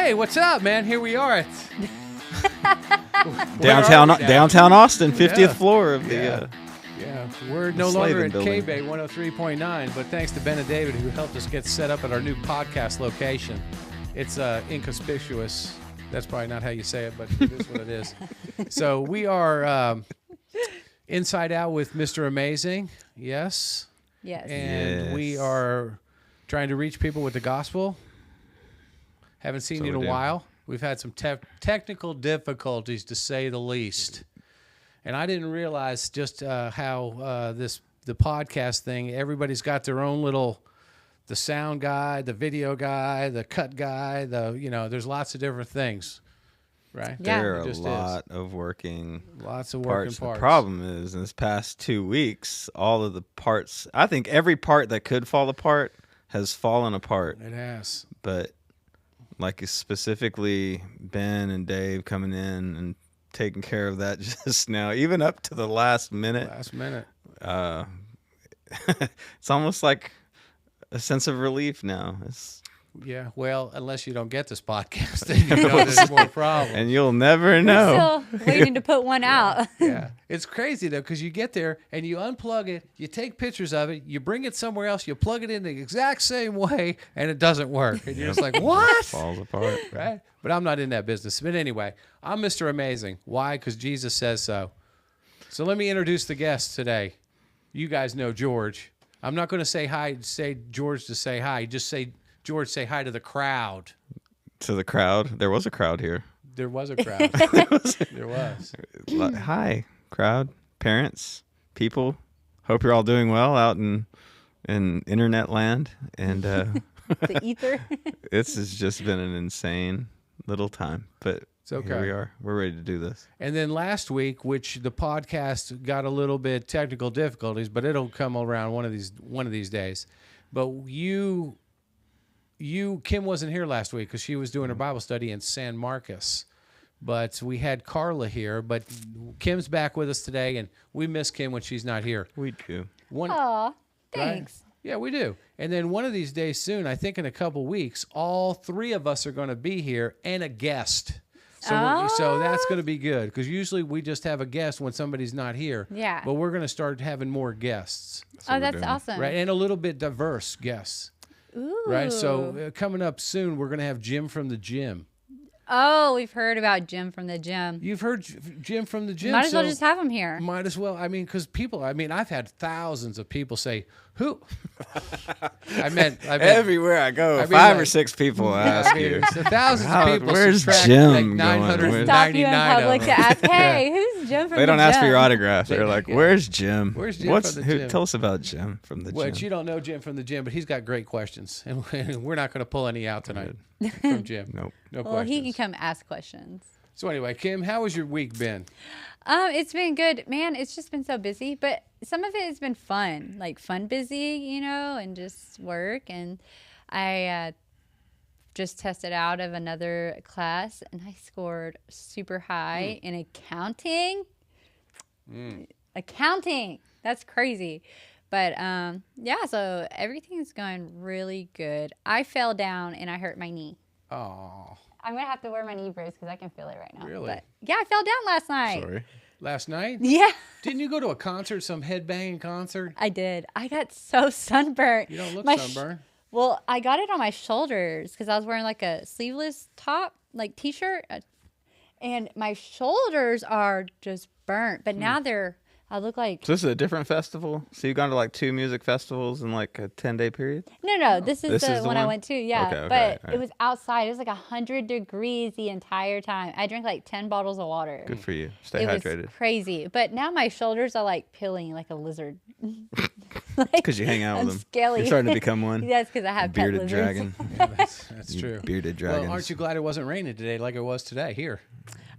Hey, what's up, man? Here we are at downtown Austin, 50th floor of the. We're no longer at building. K-Bay 103.9, but thanks to Ben and David who helped us get set up at our new podcast location. It's inconspicuous. That's probably not how you say it, but it is what it is. So we are inside out with Mr. Amazing. Yes. Yes. And we are trying to reach people with the gospel. Haven't seen you in a while. We've had some technical difficulties, to say the least. And I didn't realize just how the podcast thing, everybody's got their own little, the sound guy, the video guy, the cut guy, there's lots of different things, right? Yeah. There are a lot of working parts. The problem is, in this past 2 weeks, all of the parts, I think every part that could fall apart has fallen apart. It has. But like specifically Ben and Dave coming in and taking care of that just now, even up to the last minute. It's almost like a sense of relief now. Yeah, well, unless you don't get this podcast, then you know there's more problems. And you'll never know. We're still waiting to put one out. Yeah. It's crazy, though, because you get there and you unplug it, you take pictures of it, you bring it somewhere else, you plug it in the exact same way, and it doesn't work. And you're just like, what? It falls apart. Right? But I'm not in that business. But anyway, I'm Mr. Amazing. Why? Because Jesus says so. So let me introduce the guest today. You guys know George. I'm not going to say George to say hi. Just say, George, say hi to the crowd. To the crowd? There was a crowd here. There was a crowd. There was. Hi, crowd, parents, people. Hope you're all doing well out in internet land. And The ether. this has just been an insane little time. But It's okay. Here we are. We're ready to do this. And then last week, which the podcast got a little bit technical difficulties, but it'll come around one of these days. But Kim wasn't here last week because she was doing her Bible study in San Marcos. But we had Carla here, but Kim's back with us today, and we miss Kim when she's not here. We do. Aw, thanks. Right? Yeah, we do. And then one of these days soon, I think in a couple weeks, all three of us are going to be here and a guest. So that's going to be good because usually we just have a guest when somebody's not here. Yeah. But we're going to start having more guests. That's awesome. Right, and a little bit diverse guests. Ooh. Right, so coming up soon, we're going to have Jim from the gym. Oh, we've heard about Jim from the gym. You've heard Jim from the gym. Might as well just have him here. Might as well. I mean, because I've had thousands of people say, who? I meant everywhere I go, five or six people ask you. So thousands of people. Where's Like Jim 999 Stop you in public to ask, hey, who's Jim from the gym? They don't ask for your autograph. They're like, where's Jim? Where's Jim from the gym? Tell us about Jim from the gym. Well, you don't know Jim from the gym, but he's got great questions. And we're not going to pull any out tonight from Jim. Nope. No Well, questions. he can come ask questions. So anyway, Kim, how has your week been? It's been good. Man, it's just been so busy, but some of it has been fun, like fun busy, and just work. And I just tested out of another class, and I scored super high in accounting. Accounting. That's crazy. But, so everything's going really good. I fell down, and I hurt my knee. Oh. I'm going to have to wear my knee brace because I can feel it right now. Really? But, yeah, I fell down last night. Sorry. Last night? Yeah. Didn't you go to a concert, some headbanging concert? I did. I got so sunburnt. You don't look sunburned. Well, I got it on my shoulders because I was wearing like a sleeveless top, like t-shirt. And my shoulders are just burnt. But now I look like... So this is a different festival? So you've gone to like 2 music festivals in like a 10-day period? No. This is the one I went to. Yeah. Okay, but right. It was outside. It was like 100 degrees the entire time. I drank like 10 bottles of water. Good for you. Stay It hydrated. was crazy. But now my shoulders are like peeling like a lizard. Because you hang out with I'm them. scaly. You're starting to become one. That's because I have pet Bearded lizards. dragon. Yeah, that's true. Bearded dragons. Well, aren't you glad it wasn't raining today like it was today here?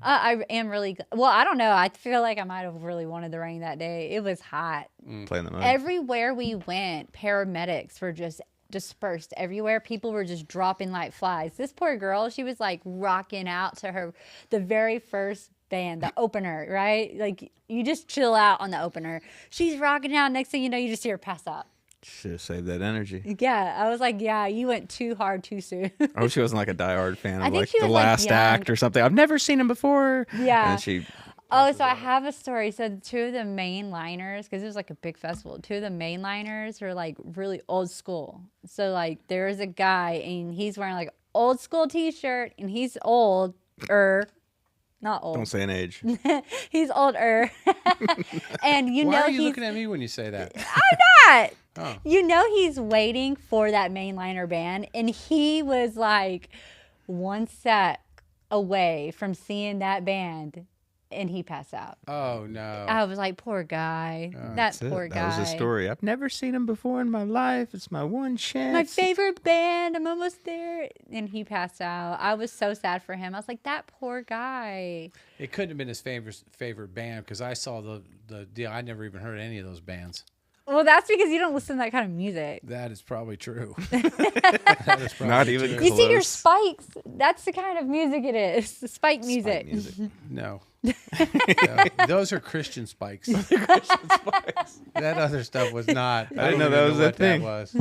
I am really well. I don't know. I feel like I might have really wanted the rain that day. It was hot. Playing the mud. Everywhere we went, paramedics were just dispersed everywhere. People were just dropping like flies. This poor girl, she was like rocking out to the very first band, the opener, right? Like you just chill out on the opener. She's rocking out. Next thing you know, you just see her pass out. Should have saved that energy. Yeah, I was like, yeah, you went too hard too soon. I hope she wasn't like a diehard fan I of think like she the was, like, last young. act or something. I've never seen him before. Yeah. And she. Oh, so I have a story. So two of the main liners, because it was like a big festival, two of the main liners are like really old school. So like there is a guy and he's wearing like old school t-shirt and he's older. Not old. Don't say an age. He's older. And you Why know are you he's looking at me when you say that? not. Oh. You know he's waiting for that mainliner band, and he was like one set away from seeing that band, and he passed out. Oh no. I was like, poor guy. That That's poor it. guy. That was the story. I've never seen him before in my life. It's my one chance. My favorite band. I'm almost there. And he passed out. I was so sad for him. I was like, that poor guy. It couldn't have been his favorite band because I saw the deal. I never even heard any of those bands. Well, that's because you don't listen to that kind of music. That is probably true. That is probably Not even true. You see your Close. spikes. That's the kind of music it is. The spike music. Spike music. No. No. Those are Christian spikes. That other stuff was not. I didn't know don't that even was a what thing. That was.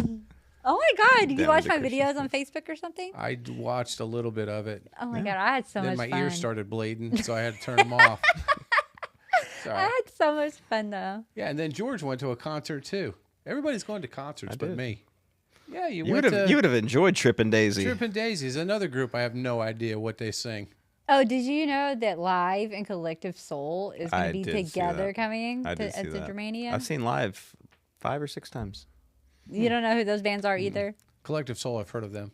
Oh my God. Did you That watch was a my Christian videos on Facebook or something? I watched a little bit of it. Oh my God. I had so Then much my fun. ears started bleeding, so I had to turn them off. I Sorry. had so much fun though. Yeah, and then George went to a concert too. Everybody's going to concerts but did. me. Yeah, You went would have. to You would have enjoyed Trippin' Daisy. Trippin' Daisies, another group. I have no idea what they sing. Oh, did you know that Live and Collective Soul is going I to be did see together that. coming I did to, see at the that. Germania? I've seen live 5 or 6 times. You don't know who those bands are either? Collective Soul, I've heard of them.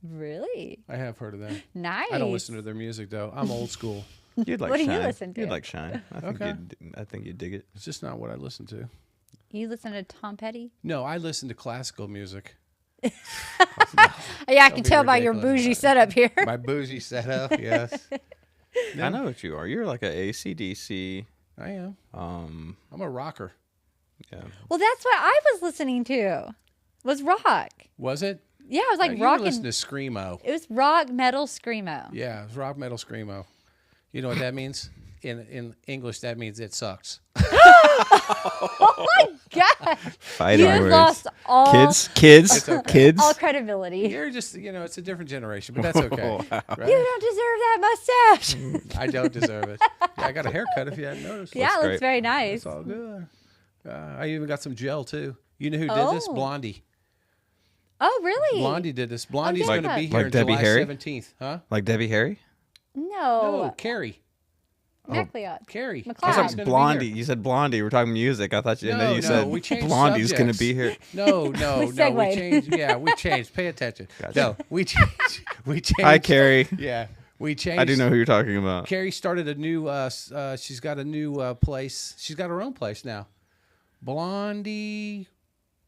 Really? I have heard of them. Nice. I don't listen to their music though. I'm old school. You'd like What do you Shine. listen to? You'd like Shine. I think Okay. you'd dig it. It's just not what I listen to. You listen to Tom Petty? No, I listen to classical music. Yeah, I can be tell by your ridiculous. bougie setup here. My bougie setup, yes. I know what you are. You're like a AC/DC. I am. Um, I'm a rocker. yeah. Well, that's what I was listening to. Was rock. Was it? Yeah, it was like you rock. listen to Screamo. It was rock, metal, screamo. Yeah, it was rock metal Screamo. You know what that means? In English, that means it sucks. Oh my God! Fighting You words. lost all Kids, kids. all credibility. You're just, it's a different generation, but that's okay. Wow. Right? You don't deserve that mustache. I don't deserve it. Yeah, I got a haircut if you hadn't noticed. Yeah, it looks great. very nice. It's all good. I even got some gel too. You know who did this? Oh. Blondie. Oh, really? Blondie did this. Blondie's good. going to be Like here on Debbie July Harry? 17th. Huh? Like Debbie Harry? No. No, Carrie. MacLeod. Carrie. McLeod. I Wow. was Carrie's like gonna be Blondie. here. You said Blondie. We're talking music. I thought you. and then you No, said we changed Blondie's going to subjects. be here. No. We We segued. changed. Yeah, we changed. Pay attention. Gotcha. No, we changed. We changed. Hi, Carrie. Yeah, we changed. I do know who you're talking about. Carrie started a new. She's got a new place. She's got her own place now. Blondie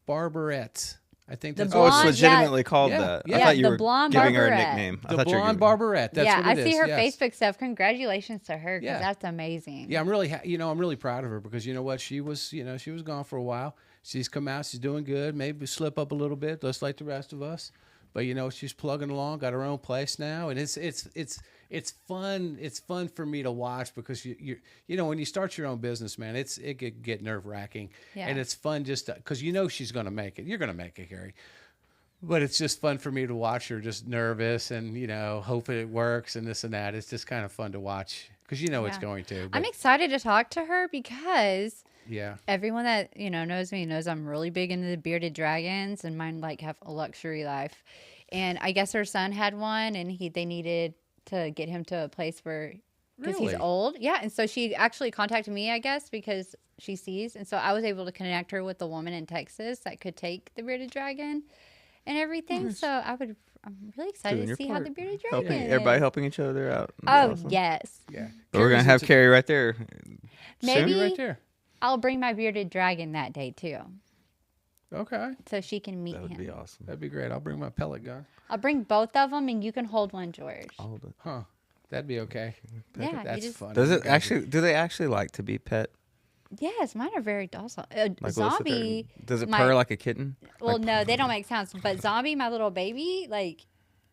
Barbarette. I think The that's Oh, it's Blonde, legitimately called Yeah. that. Yeah, I thought you the were blonde giving her a Barbarette. nickname. I the thought you were blonde giving- Barbarette. That's yeah, what I it is. see her yes. Facebook stuff. Congratulations to her, because Yeah. that's amazing. Yeah, I'm really, I'm really proud of her because you know what? She was, she was gone for a while. She's come out. She's doing good. Maybe slip up a little bit, just like the rest of us. But she's plugging along. Got her own place now, and it's fun. It's fun for me to watch because when you start your own business, man, it could get nerve wracking, Yeah. and it's fun just because she's gonna make it. You're gonna make it, Carrie. But it's just fun for me to watch her just nervous and, hope it works and this and that. It's just kind of fun to watch because it's Yeah. going to. I'm But, excited to talk to her because yeah. everyone that knows me knows I'm really big into the bearded dragons, and mine have a luxury life. And I guess her son had one, and they needed to get him to a place where, because he's Really? old. Yeah, and so she actually contacted me, I guess, because she sees, and so I was able to connect her with the woman in Texas that could take the bearded dragon and everything. So I'm really excited Doing to your see how the part. bearded dragon. Everybody helping each other out. Oh Awesome. yes, Yeah. But we're gonna Carrie's have into- Carrie right there. maybe right there. I'll bring my bearded dragon that day too, Okay. so she can meet That would him. be awesome. That'd be great. I'll bring my pellet gun. I'll bring both of them, and you can hold one, George. I'll hold it. Huh. That'd be okay. Yeah, you That's just- fun. Does You it guys are- actually? Do they actually like to be pet? Yes, mine are very docile. Like, will it sit there Zombie. and- Does it my- purr like a kitten? Well, Like, no, they don't make sounds. But Zombie, my little baby,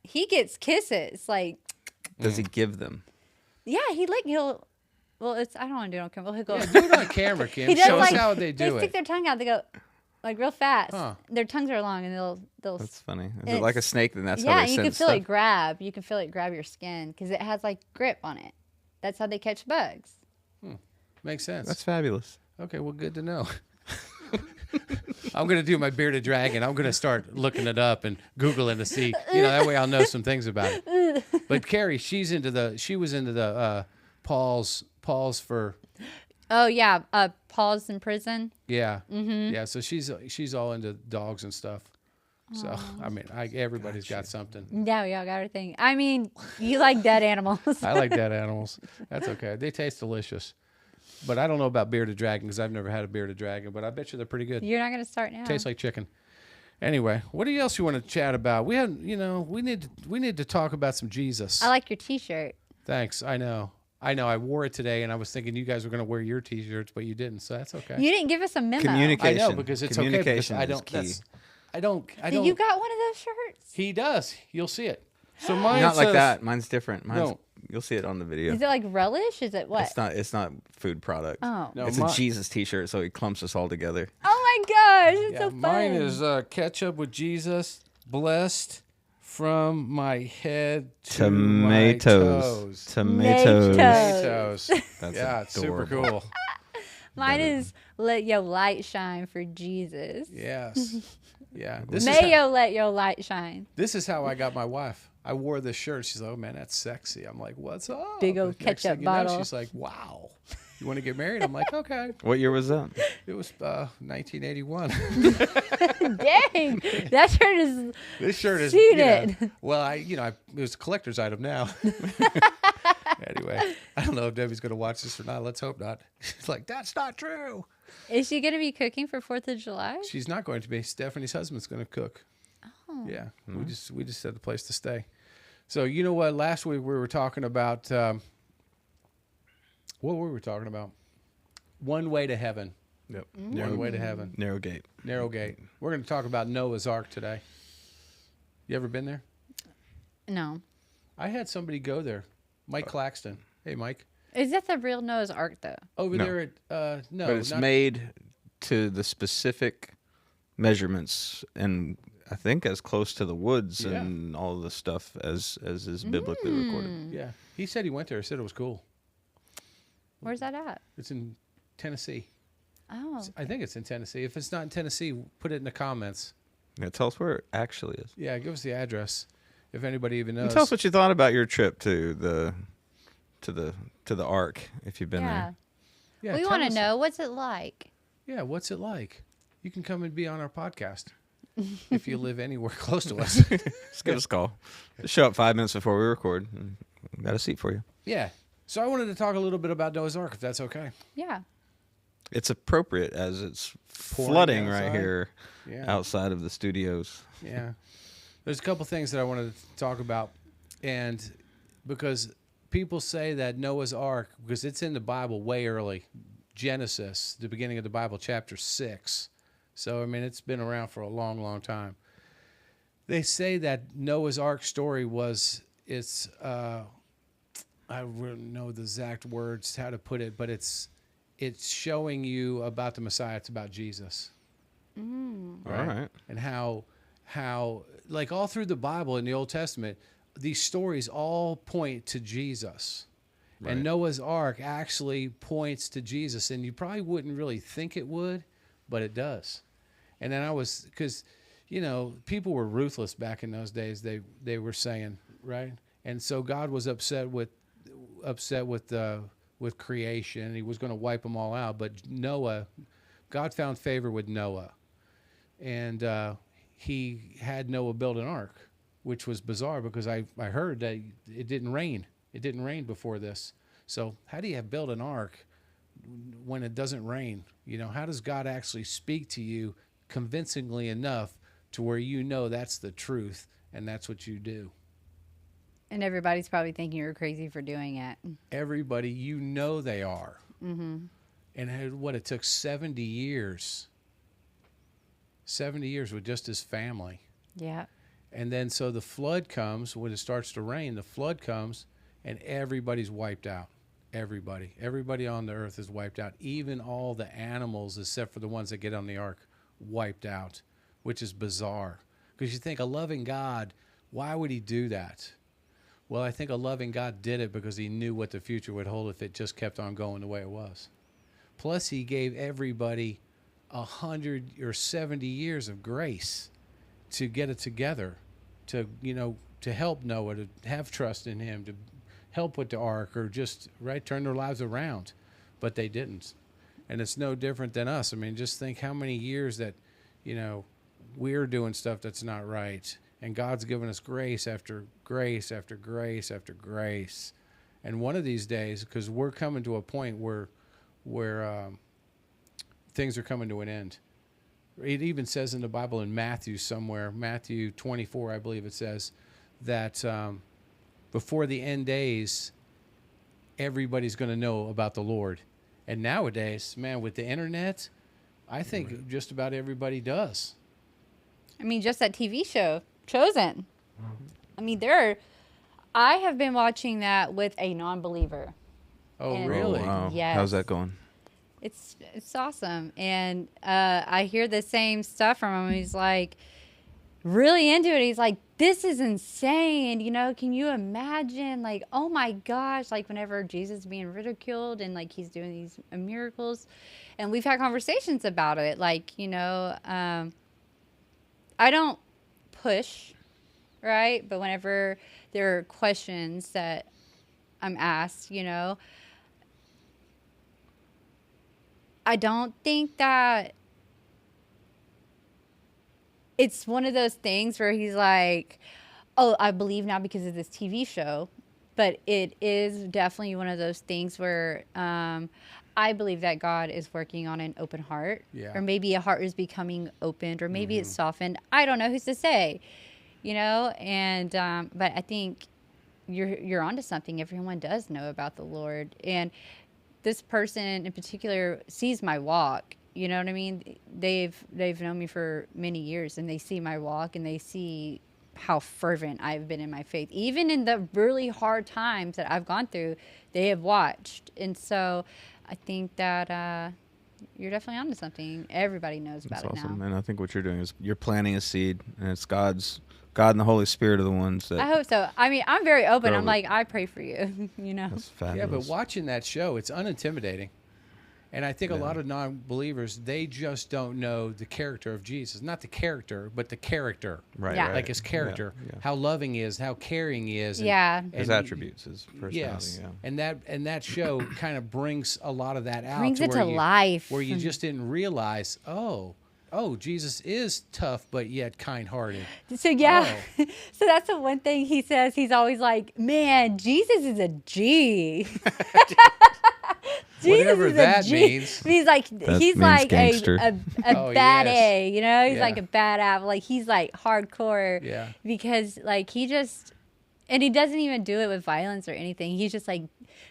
he gets kisses. Does he give them? Yeah, he'll. Well, I don't want to do it on camera. He'll go. Yeah, do it on camera, Kim. He does Show us like how they do stick it. their tongue out. They go, like real fast. Huh. Their tongues are long, and they'll. That's funny. Is It's- it like a snake? Then that's how Yeah, they you sense can feel stuff? it grab. You can feel it grab your skin because it has like grip on it. That's how they catch bugs. Makes sense. That's fabulous. Okay, well, good to know. I'm going to do my bearded dragon. I'm going to start looking it up and Googling to see, that way I'll know some things about it. But Carrie, she was into the Paul's for, Oh yeah, Paul's in prison. yeah. Yeah, so she's all into dogs and stuff. So, I mean, everybody's got something. Yeah, we all got our thing. I mean, you like dead animals. I like dead animals. That's okay. They taste delicious. But I don't know about bearded dragon because I've never had a bearded dragon, but I bet you they're pretty good. You're not gonna start now. Tastes like chicken. Anyway, what else you want to chat about? We need to talk about some Jesus. I like your T-shirt. Thanks. I know. I wore it today, and I was thinking you guys were going to wear your T-shirts, but you didn't, so that's okay. You didn't give us a memo. Communication. I know because it's okay. Because Communication I is don't. key. I don't. You got one of those shirts? He does. You'll see it. So mine Not like says- that. Mine's different. No. You'll see it on the video. Is it like relish? Is it what? It's not food product. Oh. No, It's mi- a Jesus T-shirt, so he clumps us all together. Oh my gosh, it's Yeah, so fun. mine is ketchup with Jesus, blessed from my head to my toes. Tomatoes. Tomatoes. That's Yeah, it's super cool. Mine is let your light shine for Jesus. Yes. Yeah. Let your light shine. This is how I got my wife. I wore this shirt. She's like, "Oh man, that's sexy." I'm like, "What's up?" Big old Next thing ketchup you know, bottle. she's like, "Wow, you want to get married?" I'm like, "Okay." What year was that? It was 1981. Dang, that shirt is. This shirt is. Seen it. Well, it was a collector's item now. Anyway, I don't know if Debbie's going to watch this or not. Let's hope not. She's like, "That's not true." Is she gonna be cooking for 4th of July? She's not going to be. Stephanie's husband's going to cook. Oh. Yeah, we just had the place to stay. So you know what? Last week we were talking about what were we talking about? One way to heaven. Yep. One way to heaven. Narrow gate. Narrow gate. We're going to talk about Noah's Ark today. You ever been there? No. I had somebody go there. Mike Claxton. Hey, Mike. Is that the real Noah's Ark though? Over No. there at no, But it's not, made to the specific measurements, and I think as close to the woods Yeah. and all the stuff as is biblically recorded. Yeah, he said he went there. He said it was cool. Where's that at? It's in Tennessee. Oh. I think it's in Tennessee. If it's not in Tennessee, put it in the comments. Yeah, tell us where it actually is. Yeah, give us the address if anybody even knows. And tell us what you thought about your trip to the Ark, if you've been Yeah. there. Yeah, We tell want to us- know what's it like. Yeah, what's it like? You can come and be on our podcast if you live anywhere close to us. Just give us a call. Just show up 5 minutes before we record. And we got a seat for you. Yeah. So I wanted to talk a little bit about Noah's Ark, if that's okay. Yeah. It's appropriate as it's Pouring flooding right outside. here Yeah. outside of the studios. Yeah. There's a couple things that I wanted to talk about. And because people say that Noah's Ark, because it's in the Bible way early, Genesis, the beginning of the Bible, chapter 6. So, I mean, it's been around for a long, long time. They say that Noah's Ark story I don't know the exact words, how to put it, but it's showing you about the Messiah. It's about Jesus. All right. And how like all through the Bible in the Old Testament, these stories all point to Jesus. Right. And Noah's Ark actually points to Jesus, and you probably wouldn't really think it would, but it does. And then because people were ruthless back in those days. They were saying, right? And so God was upset with creation. He was going to wipe them all out, but God found favor with Noah, and he had Noah build an ark, which was bizarre because I heard that it didn't rain. It didn't rain before this. So how do you build an ark when it doesn't rain? How does God actually speak to you convincingly enough to where that's the truth and that's what you do? And everybody's probably thinking you're crazy for doing it. Everybody, they are. Mm-hmm. And it took 70 years. 70 years with just his family. Yeah. And then so the flood comes, when it starts to rain, the flood comes, and everybody's wiped out. Everybody on the earth is wiped out. Even all the animals, except for the ones that get on the ark, wiped out, which is bizarre. Because you think a loving God, why would he do that? Well, I think a loving God did it because he knew what the future would hold if it just kept on going the way it was. Plus, he gave everybody 100 or 70 years of grace to get it together, to help Noah, to have trust in him, to help with the ark, or just turn their lives around. But they didn't. And it's no different than us. I mean, just think how many years that, we're doing stuff that's not right. And God's given us grace after grace after grace after grace. And one of these days, because we're coming to a point where things are coming to an end. It even says in the Bible in Matthew somewhere, Matthew 24, I believe it says, that before the end days, everybody's going to know about the Lord. And nowadays, man, with the internet, I think just about everybody does. I mean, just that TV show, Chosen. I mean, I have been watching that with a non-believer. Oh, And- really? Oh, wow. Yes. How's that going? It's awesome. And I hear the same stuff from him. He's like really into it. He's like, this is insane. Can you imagine? Like, oh my gosh, like whenever Jesus is being ridiculed and like he's doing these miracles. And we've had conversations about it. Like, I don't push, right? But whenever there are questions that I'm asked, I don't think that it's one of those things where he's like, oh, I believe now because of this TV show. But it is definitely one of those things where I believe that God is working on an open heart. Yeah. Or maybe a heart is becoming opened, or maybe it's softened. I don't know who's to say, And but I think you're onto something. Everyone does know about the Lord. And this person in particular sees my walk. You know what I mean? They've known me for many years, and they see my walk, and they see how fervent I've been in my faith. Even in the really hard times that I've gone through, they have watched. And so I think that you're definitely onto something. Everybody knows about That's it awesome. now. And I think what you're doing is you're planting a seed, and it's God and the Holy Spirit are the ones that. I hope so. I mean, I'm very open. Grow I'm it. like, I pray for you, That's fabulous. Yeah, but watching that show, it's unintimidating. And I think a lot of non-believers, they just don't know the character of Jesus. Not the character, but the character. Right, Yeah. right. Like his character. Yeah. How loving he is, how caring he is. And, Yeah. His and- attributes, his personality. Yes. Yeah. And that show kind of brings a lot of that out. Brings it where to life. Where you just didn't realize, oh, Jesus is tough, but yet kind-hearted. So yeah, so that's the one thing he says. He's always like, "Man, Jesus is a G." Whatever that means. He's like, That he's means like gangster. a Oh, bad yes. A, He's Yeah. like a bad apple. Like he's like hardcore. Yeah. Because like he doesn't even do it with violence or anything. He's just like,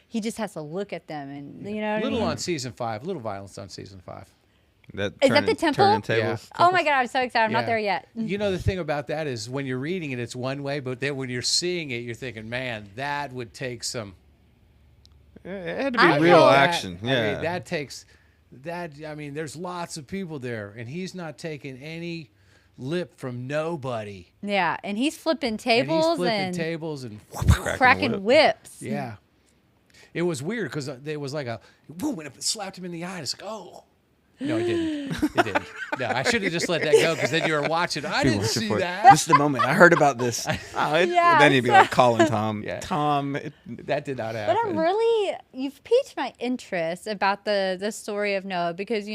he just has to look at them and what I Little mean? on season 5. Little violence on season 5. Is that the temple? Turning tables. Oh my God, I'm so excited. I'm Yeah. not there yet. You know, the thing about that is when you're reading it, it's one way, but then when you're seeing it, you're thinking, man, that would take some... It had to be I real know that. action. I Yeah. mean, that takes... there's lots of people there, and he's not taking any lip from nobody. Yeah, and he's flipping And he's tables flipping and tables and... cracking whip. whips. Yeah. It was weird because it was like a... Boom, and it slapped him in the eye. It's like, oh... No, it didn't. It didn't. No, I should have just let that go because then you were watching. I didn't see that. This is the moment. I heard about this. Yeah, then you'd be so- like calling Tom. Yeah. Tom. That did not But happen. you've piqued my interest about the story of Noah because,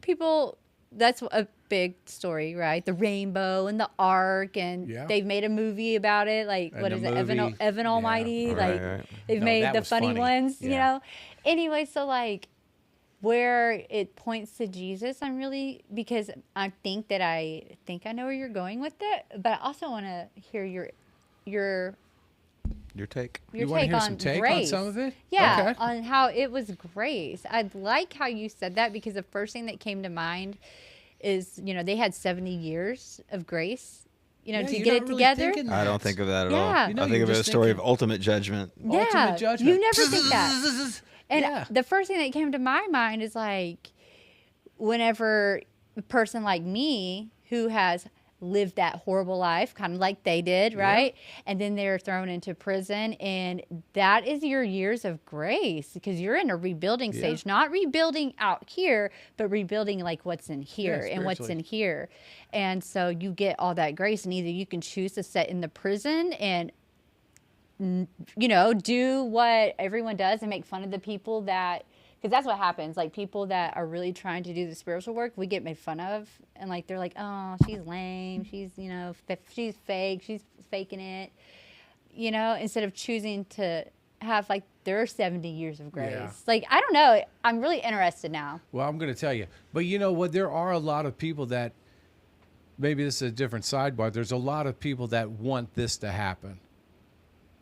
people, that's a big story, right? The rainbow and the ark, and Yeah. they've made a movie about it. Like, And what the is it? Evan, movie. Evan Yeah. Almighty. Right, Like, right. they've No, made that the was funny funny. ones, Yeah. Anyway, so like, where it points to Jesus, because I think I know where you're going with it, but I also want to hear your Your take. You wanna take hear on some take on grace. some of it? Yeah, Okay. on how it was grace. I like how you said that because the first thing that came to mind is, they had 70 years of grace, Yeah, to you're get not it really together. thinking I don't that. think of that at Yeah. all. You know, I think you're of it as a just story thinking- of ultimate judgment. Yeah, Ultimate judgment. you never think that. And Yeah. the first thing that came to my mind is like, whenever a person like me who has lived that horrible life, kind of like they did, right? And then they're thrown into prison, and that is your years of grace because you're in a rebuilding stage, not rebuilding out here, but rebuilding like what's in here and what's in here. And so you get all that grace, and either you can choose to sit in the prison and do what everyone does and make fun of the people that, because that's what happens. Like people that are really trying to do the spiritual work, we get made fun of, and like they're like, "Oh, she's lame. She's she's fake. She's faking it." Instead of choosing to have like their 70 years of grace. Yeah. Like I don't know. I'm really interested now. Well, I'm going to tell you, but you know what? There are a lot of people that maybe this is a different sidebar. There's a lot of people that want this to happen.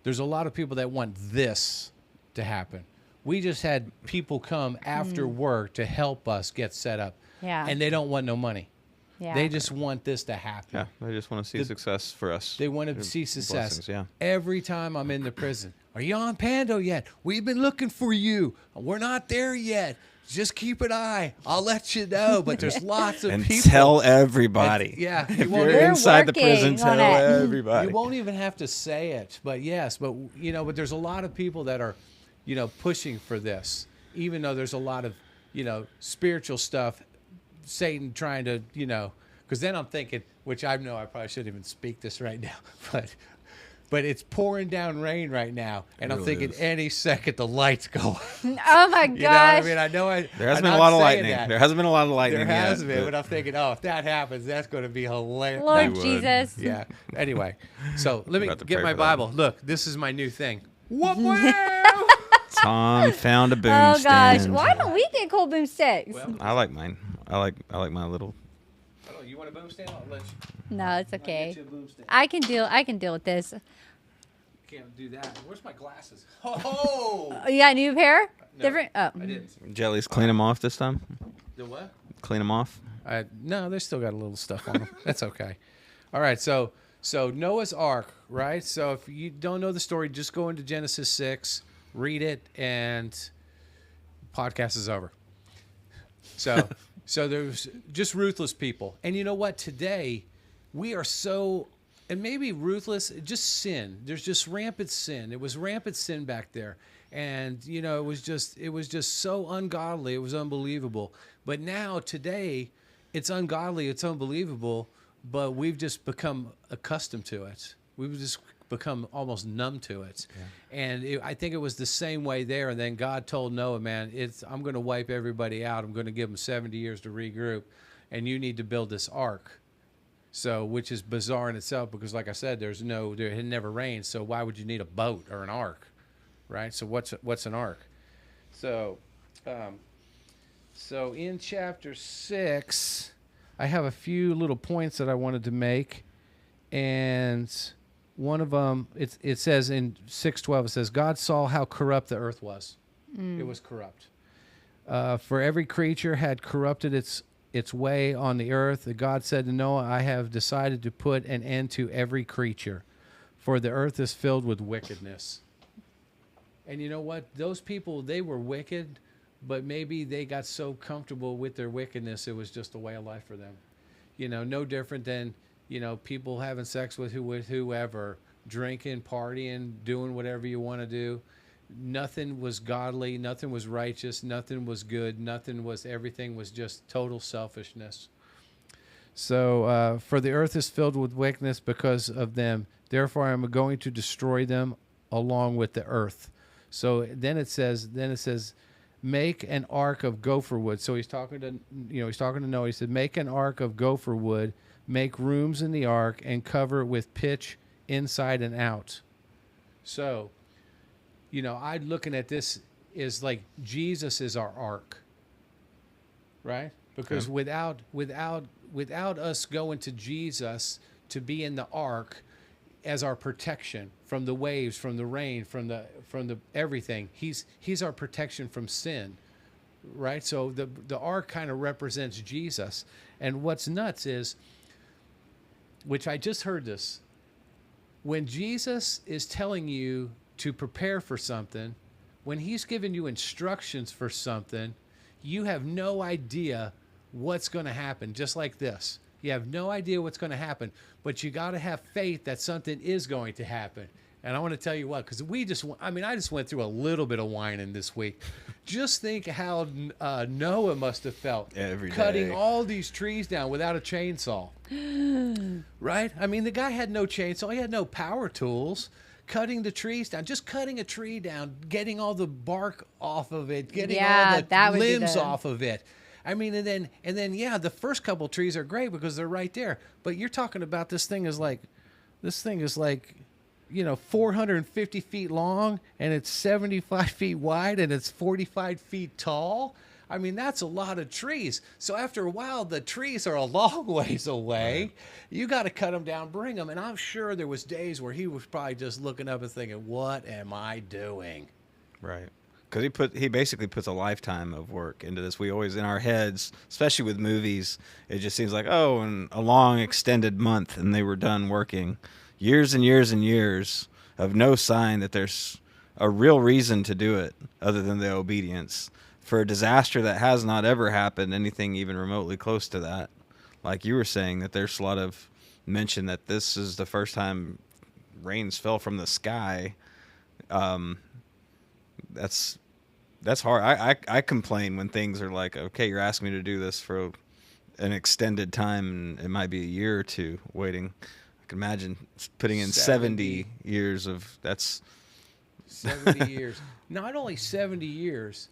There's a lot of people that want this to happen. We just had people come after work to help us get set up. Yeah. And they don't want no money. Yeah. They just want this to happen. Yeah, they just want to see success for us. They want to see success. Blessings, yeah. Every time I'm in the prison, are you on Pando yet? We've been looking for you. We're not there yet. Just keep an eye. I'll let you know. But there's lots of And people. tell everybody. Yeah. If You won't, you're inside the prison, working on tell it. everybody. you won't even have to say it. But yes, but there's a lot of people that are, pushing for this. Even though there's a lot of, spiritual stuff, Satan trying to, because then I'm thinking, which I know I probably shouldn't even speak this right now, but it's pouring down rain right now, and I'm really thinking is. any second the lights go. Oh my gosh. You know what I mean? I know There hasn't been a lot of lightning. There hasn't been a lot of lightning There yet. has been, but I'm thinking, if that happens, that's going to be hilarious. Lord would. Jesus. Yeah. Anyway, so let me About to get pray my for that. Bible. Look, this is my new thing. What? Tom found a boom Oh gosh. stand. Why don't we get cold boom sticks? Well, I like mine. I like my little. oh, you want a boom stand? I'll let you. No, it's I'll okay. get you a boom stand. I can deal with this. Can't do that. Where's my glasses? Oh, Oh, you got a new pair? No, Different? Oh. I didn't. Jellies, clean them off this time. The what? Clean them off. No, they still got a little stuff on them. That's okay. All right, so Noah's Ark, right? So if you don't know the story, just go into Genesis 6, read it, and podcast is over. So there's just ruthless people. And you know what? Today, we are so, and maybe ruthless, just sin. There's just rampant sin. It was rampant sin back there. And, it was just so ungodly. It was unbelievable. But now, today, it's ungodly. It's unbelievable. But we've just become accustomed to it. We've just become almost numb to it. Yeah. And I think it was the same way there. And then God told Noah, man, I'm going to wipe everybody out. I'm going to give them 70 years to regroup. And you need to build this ark. So, which is bizarre in itself because, like I said, there had never rained. So why would you need a boat or an ark, right? So what's an ark? So in chapter 6, I have a few little points that I wanted to make, and one of them it says in 6:12 it says God saw how corrupt the earth was. It was corrupt. For every creature had corrupted its way on the earth. God said to Noah, I have decided to put an end to every creature, for the earth is filled with wickedness. And you know what? Those people, they were wicked, but maybe they got so comfortable with their wickedness, it was just a way of life for them. No different than, people having sex with whoever, drinking, partying, doing whatever you want to do. Nothing was godly, nothing was righteous, nothing was good, everything was just total selfishness. So, for the earth is filled with wickedness because of them. Therefore, I am going to destroy them along with the earth. So then it says, make an ark of gopher wood. So he's talking to Noah. He said, make an ark of gopher wood, make rooms in the ark, and cover it with pitch inside and out. So, I'm looking at this is like Jesus is our ark, right? Because without us going to Jesus to be in the ark as our protection from the waves, from the rain, from the everything, he's our protection from sin, right? So the ark kind of represents Jesus. And what's nuts is, which I just heard this, when Jesus is telling you to prepare for something, when he's giving you instructions for something, you have no idea what's going to happen, just like this. You have no idea what's going to happen, but you got to have faith that something is going to happen. And I want to tell you what, because I just went through a little bit of whining this week. Just think how Noah must have felt every cutting day. all these trees down without a chainsaw. Right? I mean, the guy had no chainsaw. He had no power tools. Cutting the trees down, just cutting a tree down, getting all the bark off of it, getting all the limbs off of it. I mean, and then, yeah, the first couple trees are great because they're right there. But you're talking about this thing is like, 450 feet long, and it's 75 feet wide, and it's 45 feet tall. I mean, that's a lot of trees. So after a while, the trees are a long ways away. Right. You got to cut them down, bring them. And I'm sure there was days where he was probably just looking up and thinking, what am I doing? Right. Because he basically puts a lifetime of work into this. We always, in our heads, especially with movies, it just seems like, oh, and a long extended month, and they were done working. Years and years and years of no sign that there's a real reason to do it other than the obedience. For a disaster that has not ever happened, anything even remotely close to that. Like you were saying, that there's a lot of mention that this is the first time rains fell from the sky. That's hard. I complain when things are like, okay, you're asking me to do this for an extended time, and it might be a year or two waiting. I can imagine putting in 70 years of that's 70 years. Not only 70 years,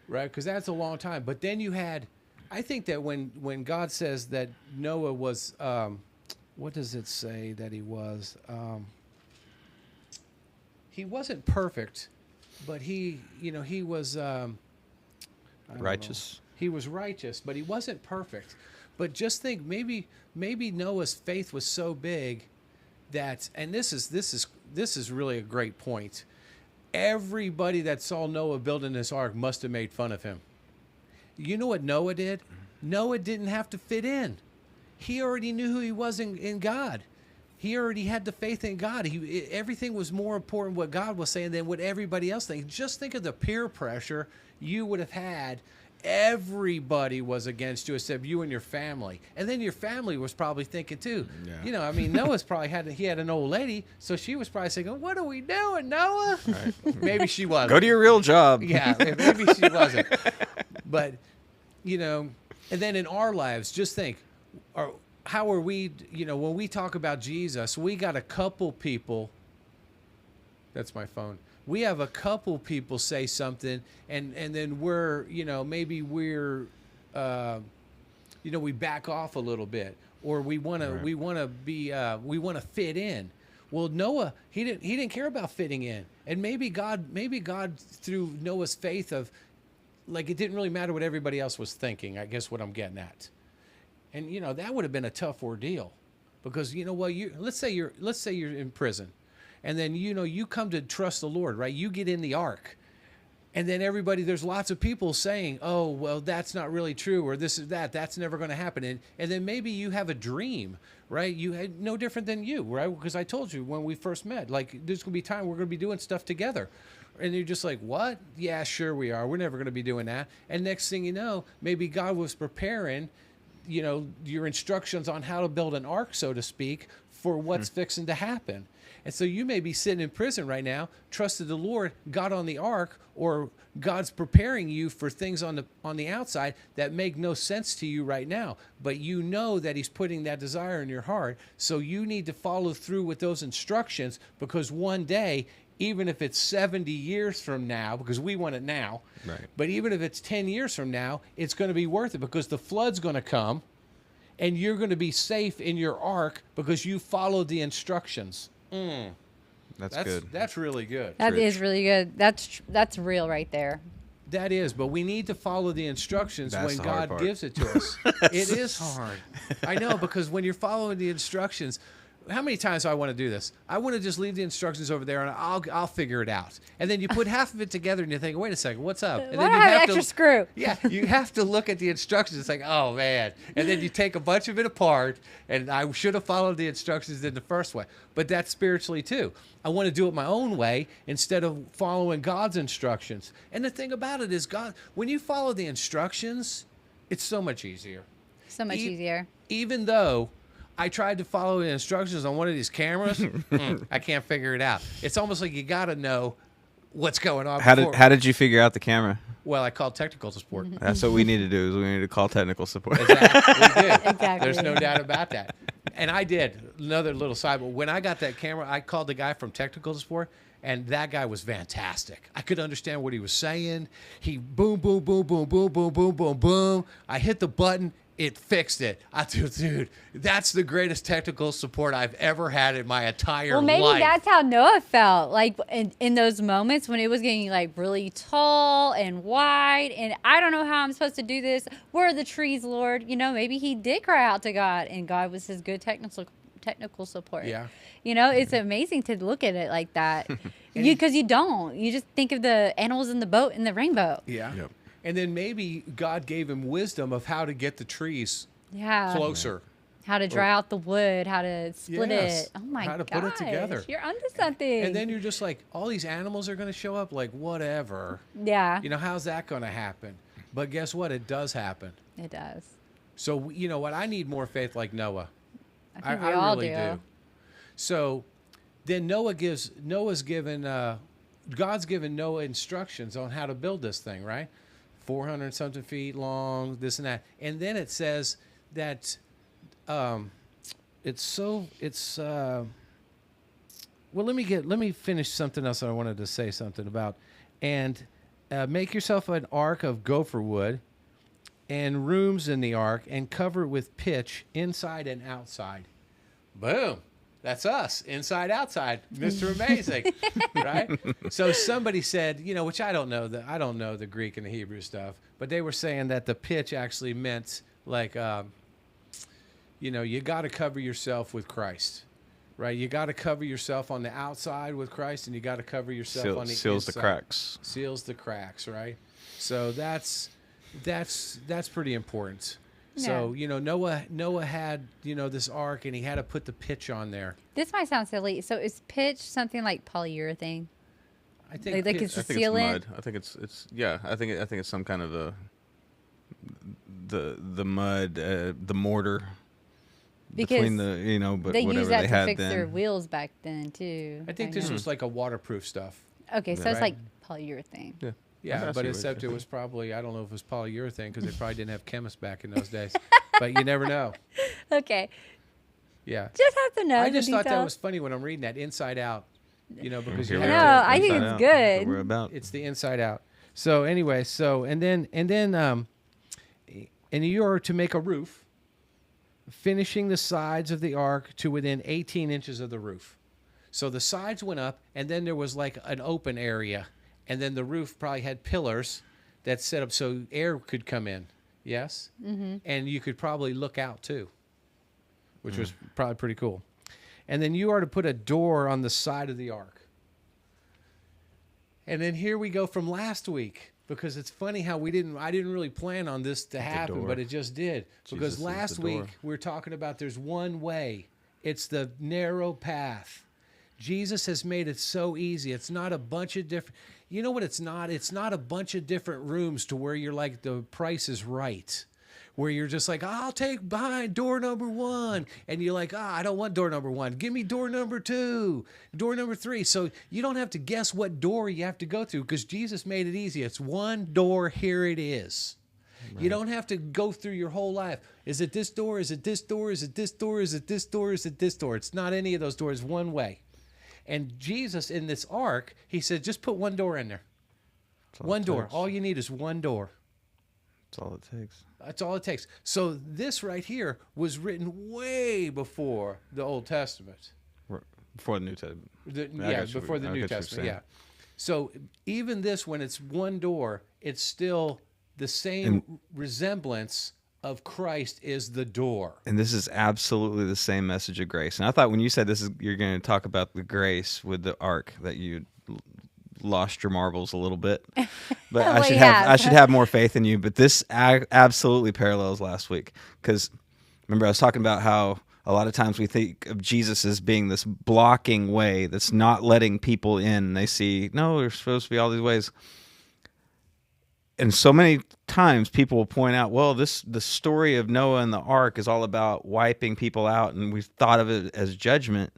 right? Because that's a long time. But then you had, I think that when God says that Noah was, what does it say that he was? He wasn't perfect, but he was righteous. He was righteous, but he wasn't perfect. But just think, maybe Noah's faith was so big that, and this is really a great point. Everybody that saw Noah building this ark must have made fun of him. You know what Noah did? Noah didn't have to fit in. He already knew who he was in God. He already had the faith in God. Everything was more important what God was saying than what everybody else thinks. Just think of the peer pressure you would have had. Everybody was against you except you and your family. And then your family was probably thinking too. Yeah. I mean, Noah's probably had an old lady, so she was probably saying, what are we doing, Noah? Right. Maybe she wasn't. Go to your real job. Yeah, maybe she wasn't. But, and then in our lives, just think, how are we, when we talk about Jesus, we got a couple people, that's my phone. We have a couple people say something, and then we're, maybe we're, we back off a little bit, or we want to fit in. Well, Noah, he didn't care about fitting in, and maybe God through Noah's faith of, like, it didn't really matter what everybody else was thinking. I guess what I'm getting at, and that would have been a tough ordeal, because let's say you're in prison. And then, you come to trust the Lord, right? You get in the ark. And then there's lots of people saying, oh, well, that's not really true, or this is that. That's never going to happen. And then maybe you have a dream, right? You had no different than you, right? Because I told you when we first met, like, there's going to be time we're going to be doing stuff together. And you're just like, what? Yeah, sure we are. We're never going to be doing that. And next thing you know, maybe God was preparing, your instructions on how to build an ark, so to speak, for what's fixing to happen. And so you may be sitting in prison right now, trusted the Lord, got on the ark, or God's preparing you for things on the outside that make no sense to you right now. But you know that he's putting that desire in your heart. So you need to follow through with those instructions, because one day, even if it's 70 years from now, because we want it now, right. But even if it's 10 years from now, it's going to be worth it, because the flood's going to come and you're going to be safe in your ark because you followed the instructions. That's good. That's really good. That is really good. That's real right there. That is, but we need to follow the instructions when God gives it to us. It is hard. I know, because when you're following the instructions, how many times do I want to do this? I want to just leave the instructions over there, and I'll figure it out. And then you put half of it together, and you think, wait a second, what's up? And then you have an extra screw. Yeah, you have to look at the instructions. It's like, oh, man. And then you take a bunch of it apart, and I should have followed the instructions in the first way. But that's spiritually, too. I want to do it my own way instead of following God's instructions. And the thing about it is, when you follow the instructions, It's so much easier. So much easier. Even though I tried to follow the instructions on one of these cameras, I can't figure it out. It's almost like you got to know what's going on. How did you figure out the camera? Well, I called technical support. That's what we need to do. Is we need to call technical support. Exactly. We did. Exactly. There's no doubt about that. And I did. Another little side, but when I got that camera, I called the guy from technical support, and that guy was fantastic. I could understand what he was saying. He boom, boom, boom, boom, boom, boom, boom, boom, boom. I hit the button. It fixed it. I thought, dude, that's the greatest technical support I've ever had in my entire life. Well, maybe that's how Noah felt, like in those moments when it was getting like really tall and wide, and I don't know how I'm supposed to do this. Where are the trees, Lord? You know, maybe he did cry out to God, and God was his good technical support. Yeah. You know, it's amazing to look at it like that, because you don't. You just think of the animals in the boat in the rainbow. Yeah. Yep. And then maybe God gave him wisdom of how to get the trees closer. How to dry out the wood, how to split Yes. it. Oh my god. How to put it together. You're onto something. And then you're just like, all these animals are going to show up, like, whatever. yeah. You know, how's that going to happen? But guess what? It does happen. It does. So, you know what? I need more faith like Noah. I think we all really do. So then God's given Noah instructions on how to build this thing, right? 400 something feet long, this and that. And then it says that well, let me finish something else that I wanted to say something about. And make yourself an ark of gopher wood and rooms in the ark and cover it with pitch inside and outside. Boom. That's us, inside, outside, Mr. Amazing, right? So somebody said, you know, which I don't know the Greek and the Hebrew stuff, but they were saying that the pitch actually meant like, you know, you got to cover yourself with Christ, right? You got to cover yourself on the outside with Christ, and you got to cover yourself on the inside. Seals the cracks. Seals the cracks, right? So that's pretty important. Yeah. So, you know, Noah had, you know, this ark, and he had to put the pitch on there. This might sound silly. So is pitch something like polyurethane? I think Like it's I a think it's sealant? mud. I think it's yeah. I think it's some kind of the mud, the mortar. Because between the, you know, but they whatever used that they to had fix then. their wheels back then too. I think this was like a waterproof stuff. Okay, so it's Right. like polyurethane. Yeah. Yeah, I see but what except you're it was probably, I don't know if it was polyurethane because they probably didn't have chemists back in those days. But you never know. Okay, Yeah. just have to know. I the just thought that details. was funny when I'm reading that inside out, you know, because Here you we have know, are. to, I think Inside it's out. good. That's what we're about. it's the inside out. So anyway, and you are to make a roof, finishing the sides of the ark to within 18 inches of the roof. So the sides went up, and then there was like an open area, and then the roof probably had pillars that set up so air could come in. Yes, and you could probably look out too, which was probably pretty cool. And then you are to put a door on the side of the ark. And then here we go from last week, because it's funny how I didn't really plan on this to happen, door. but it just did. Because Jesus is last the door. week we were talking about there's one way. It's the narrow path. Jesus has made it so easy. It's not a bunch of different, you know what it's not? It's not a bunch of different rooms to where you're like, the price is right. Where you're just like, I'll take behind door number 1. And you're like, I don't want door number 1. Give me door number 2, door number 3. So you don't have to guess what door you have to go through, because Jesus made it easy. It's one door. Here it is. Right. You don't have to go through your whole life. Is it this door? Is it this door? Is it this door? Is it this door? Is it this door? It's not any of those doors. One way. And Jesus in this ark, he said, just put one door in there. One door. All you need is one door. That's all it takes. That's all it takes. So this right here was written way before the Old Testament. Before the New Testament. Before the New Testament, yeah. So even this, when it's one door, it's still the same resemblance of Christ is the door. And this is absolutely the same message of grace. And I thought when you said you're going to talk about the grace with the ark, that you lost your marbles a little bit. But Well, I should have more faith in you. But this absolutely parallels last week, because remember I was talking about how a lot of times we think of Jesus as being this blocking way that's not letting people in. They see, no, there's supposed to be all these ways. and so many times people will point out, well, the story of Noah and the ark is all about wiping people out, and we've thought of it as judgment.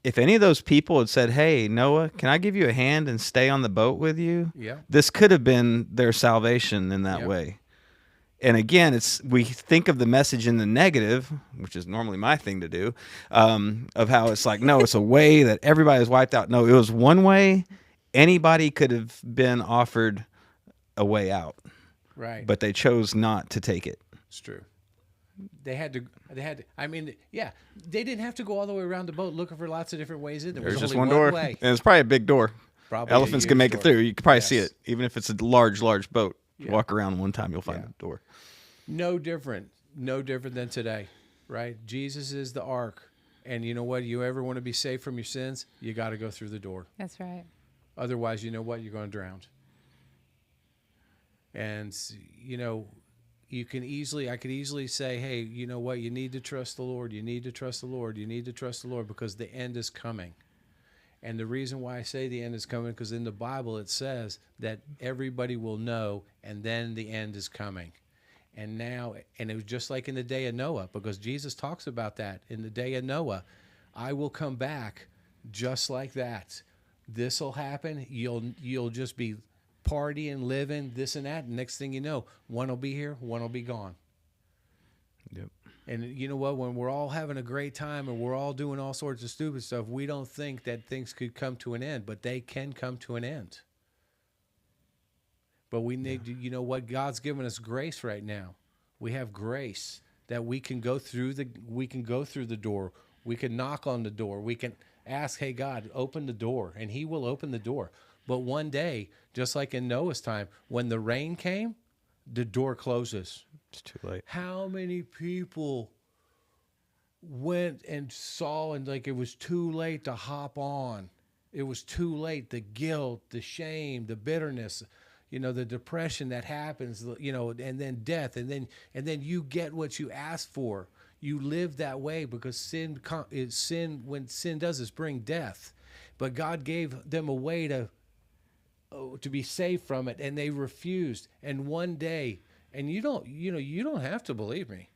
If any of those people had said, hey, Noah, can I give you a hand and stay on the boat with you? Yeah. This could have been their salvation in that way. And again, we think of the message in the negative, which is normally my thing to do, of how it's like, no, it's a way that everybody is wiped out. No, it was one way. Anybody could have been offered a way out. Right. But they chose not to take it. It's true. They had to. I mean, yeah, they didn't have to go all the way around the boat looking for lots of different ways in. There was just only one door, way. and it's probably a big door. Probably Elephants can make it through. You can probably see Yes. it, even if it's a large boat. Yeah. Walk around one time, you'll find the door. No different than today, right? Jesus is the ark, and you know what? You ever want to be saved from your sins, you got to go through the door. That's right. Otherwise, you know what? You're going to drown. And you know, I could easily say, hey, you know what? You need to trust the Lord. You need to trust the Lord. You need to trust the Lord because the end is coming. And the reason why I say the end is coming, because in the Bible it says that everybody will know, and then the end is coming. And now, and it was just like in the day of Noah, because Jesus talks about that in the day of Noah. I will come back just like that. This will happen. You'll just be partying, living, this and that. And next thing you know, one will be here, one will be gone. Yep. And you know what? When we're all having a great time and we're all doing all sorts of stupid stuff, we don't think that things could come to an end, but they can come to an end. But we need to, you know what? God's given us grace right now. We have grace that we can go through the door. We can knock on the door. We can ask, hey, God, open the door, and he will open the door. But one day, just like in Noah's time, when the rain came, the door closes. It's too late. How many people went and saw and like it was too late to hop on? It was too late. The guilt, the shame, the bitterness, you know, the depression that happens, you know, and then death, and then you get what you asked for. You live that way because sin. When sin does is bring death, but God gave them a way to be saved from it, and they refused. And one day, and you don't have to believe me.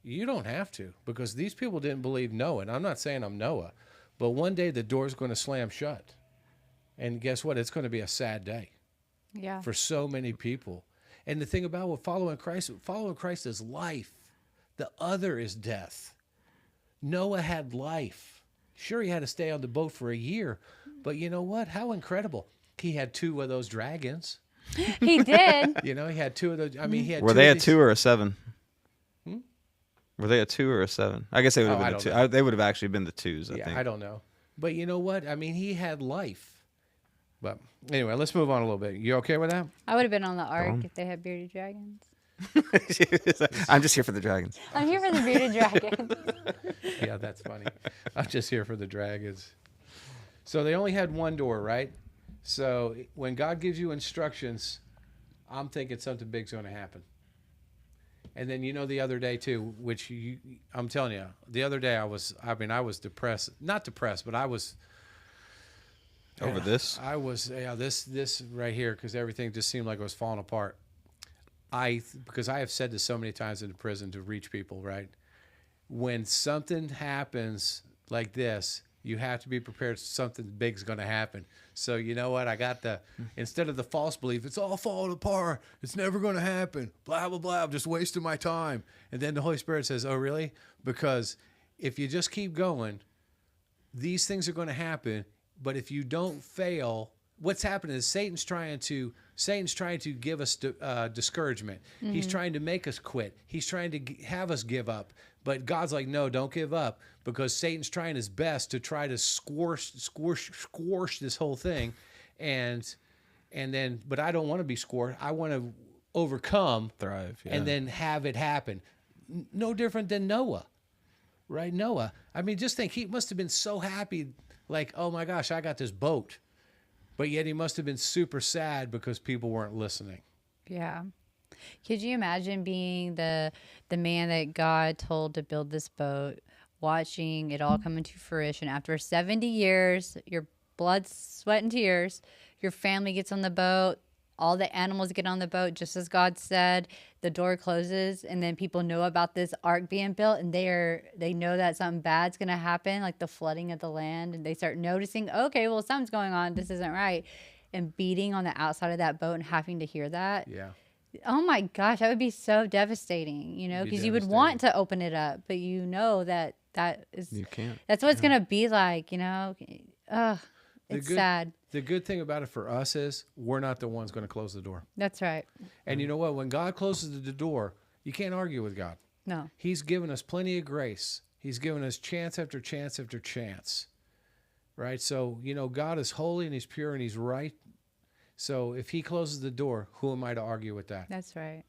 You don't have to, because these people didn't believe Noah. And I'm not saying I'm Noah, but one day the door's going to slam shut. And guess what? It's going to be a sad day. Yeah. For so many people. And the thing about following Christ is life. The other is death. Noah had life. Sure, he had to stay on the boat for a year, but you know what? How incredible. He had 2 of those dragons. He did. You know, he had 2 of those. I mean, he had. Were 2 they of a 2 or a 7? Hmm? Were they a 2 or a 7? I guess they would have been the 2. They would have actually been the 2s, I think. I don't know. But you know what? I mean, he had life. But anyway, let's move on a little bit. You okay with that? I would have been on the ark if they had bearded dragons. I'm just here for the dragons. I'm here for the bearded dragons. Yeah, that's funny. I'm just here for the dragons. So they only had 1 door, right? So when God gives you instructions, I'm thinking something big's going to happen. And then, you know, the other day too, which I'm telling you, the other day I was depressed. Not depressed, but I was Over this? I was, this right here, because everything just seemed like it was falling apart. Because I have said this so many times in the prison to reach people, right? When something happens like this, you have to be prepared something big's going to happen. So you know what? I got instead of the false belief, it's all falling apart, it's never going to happen, blah, blah, blah, I'm just wasting my time. And then the Holy Spirit says, oh, really? Because if you just keep going, these things are going to happen. But if you don't fail, what's happening is Satan's trying to give us discouragement. Mm-hmm. He's trying to make us quit. He's trying to have us give up. But God's like, no, don't give up, because Satan's trying his best to try to squash this whole thing, and then, but I don't want to be squashed. I want to overcome, thrive, and then have it happen. No different than Noah, right? Noah. I mean, just think, he must have been so happy. Like, oh my gosh, I got this boat. But yet he must have been super sad because people weren't listening. Yeah. Could you imagine being the man that God told to build this boat, watching it all come into fruition after 70 years, your blood, sweat, and tears, your family gets on the boat, all the animals get on the boat just as God said. The door closes, and then people know about this ark being built, and they know that something bad's going to happen, like the flooding of the land, and they start noticing, okay, well, something's going on. This isn't right. And beating on the outside of that boat and having to hear that. Yeah. Oh my gosh, that would be so devastating, because you would want to open it up, but you know that is, You can't. that's what it's going to be like, it's sad. The good thing about it for us is we're not the ones going to close the door. That's right. And you know what? When God closes the door, you can't argue with God. No. He's given us plenty of grace. He's given us chance after chance after chance. Right? So, God is holy and he's pure and he's right. So if he closes the door, who am I to argue with that? That's right.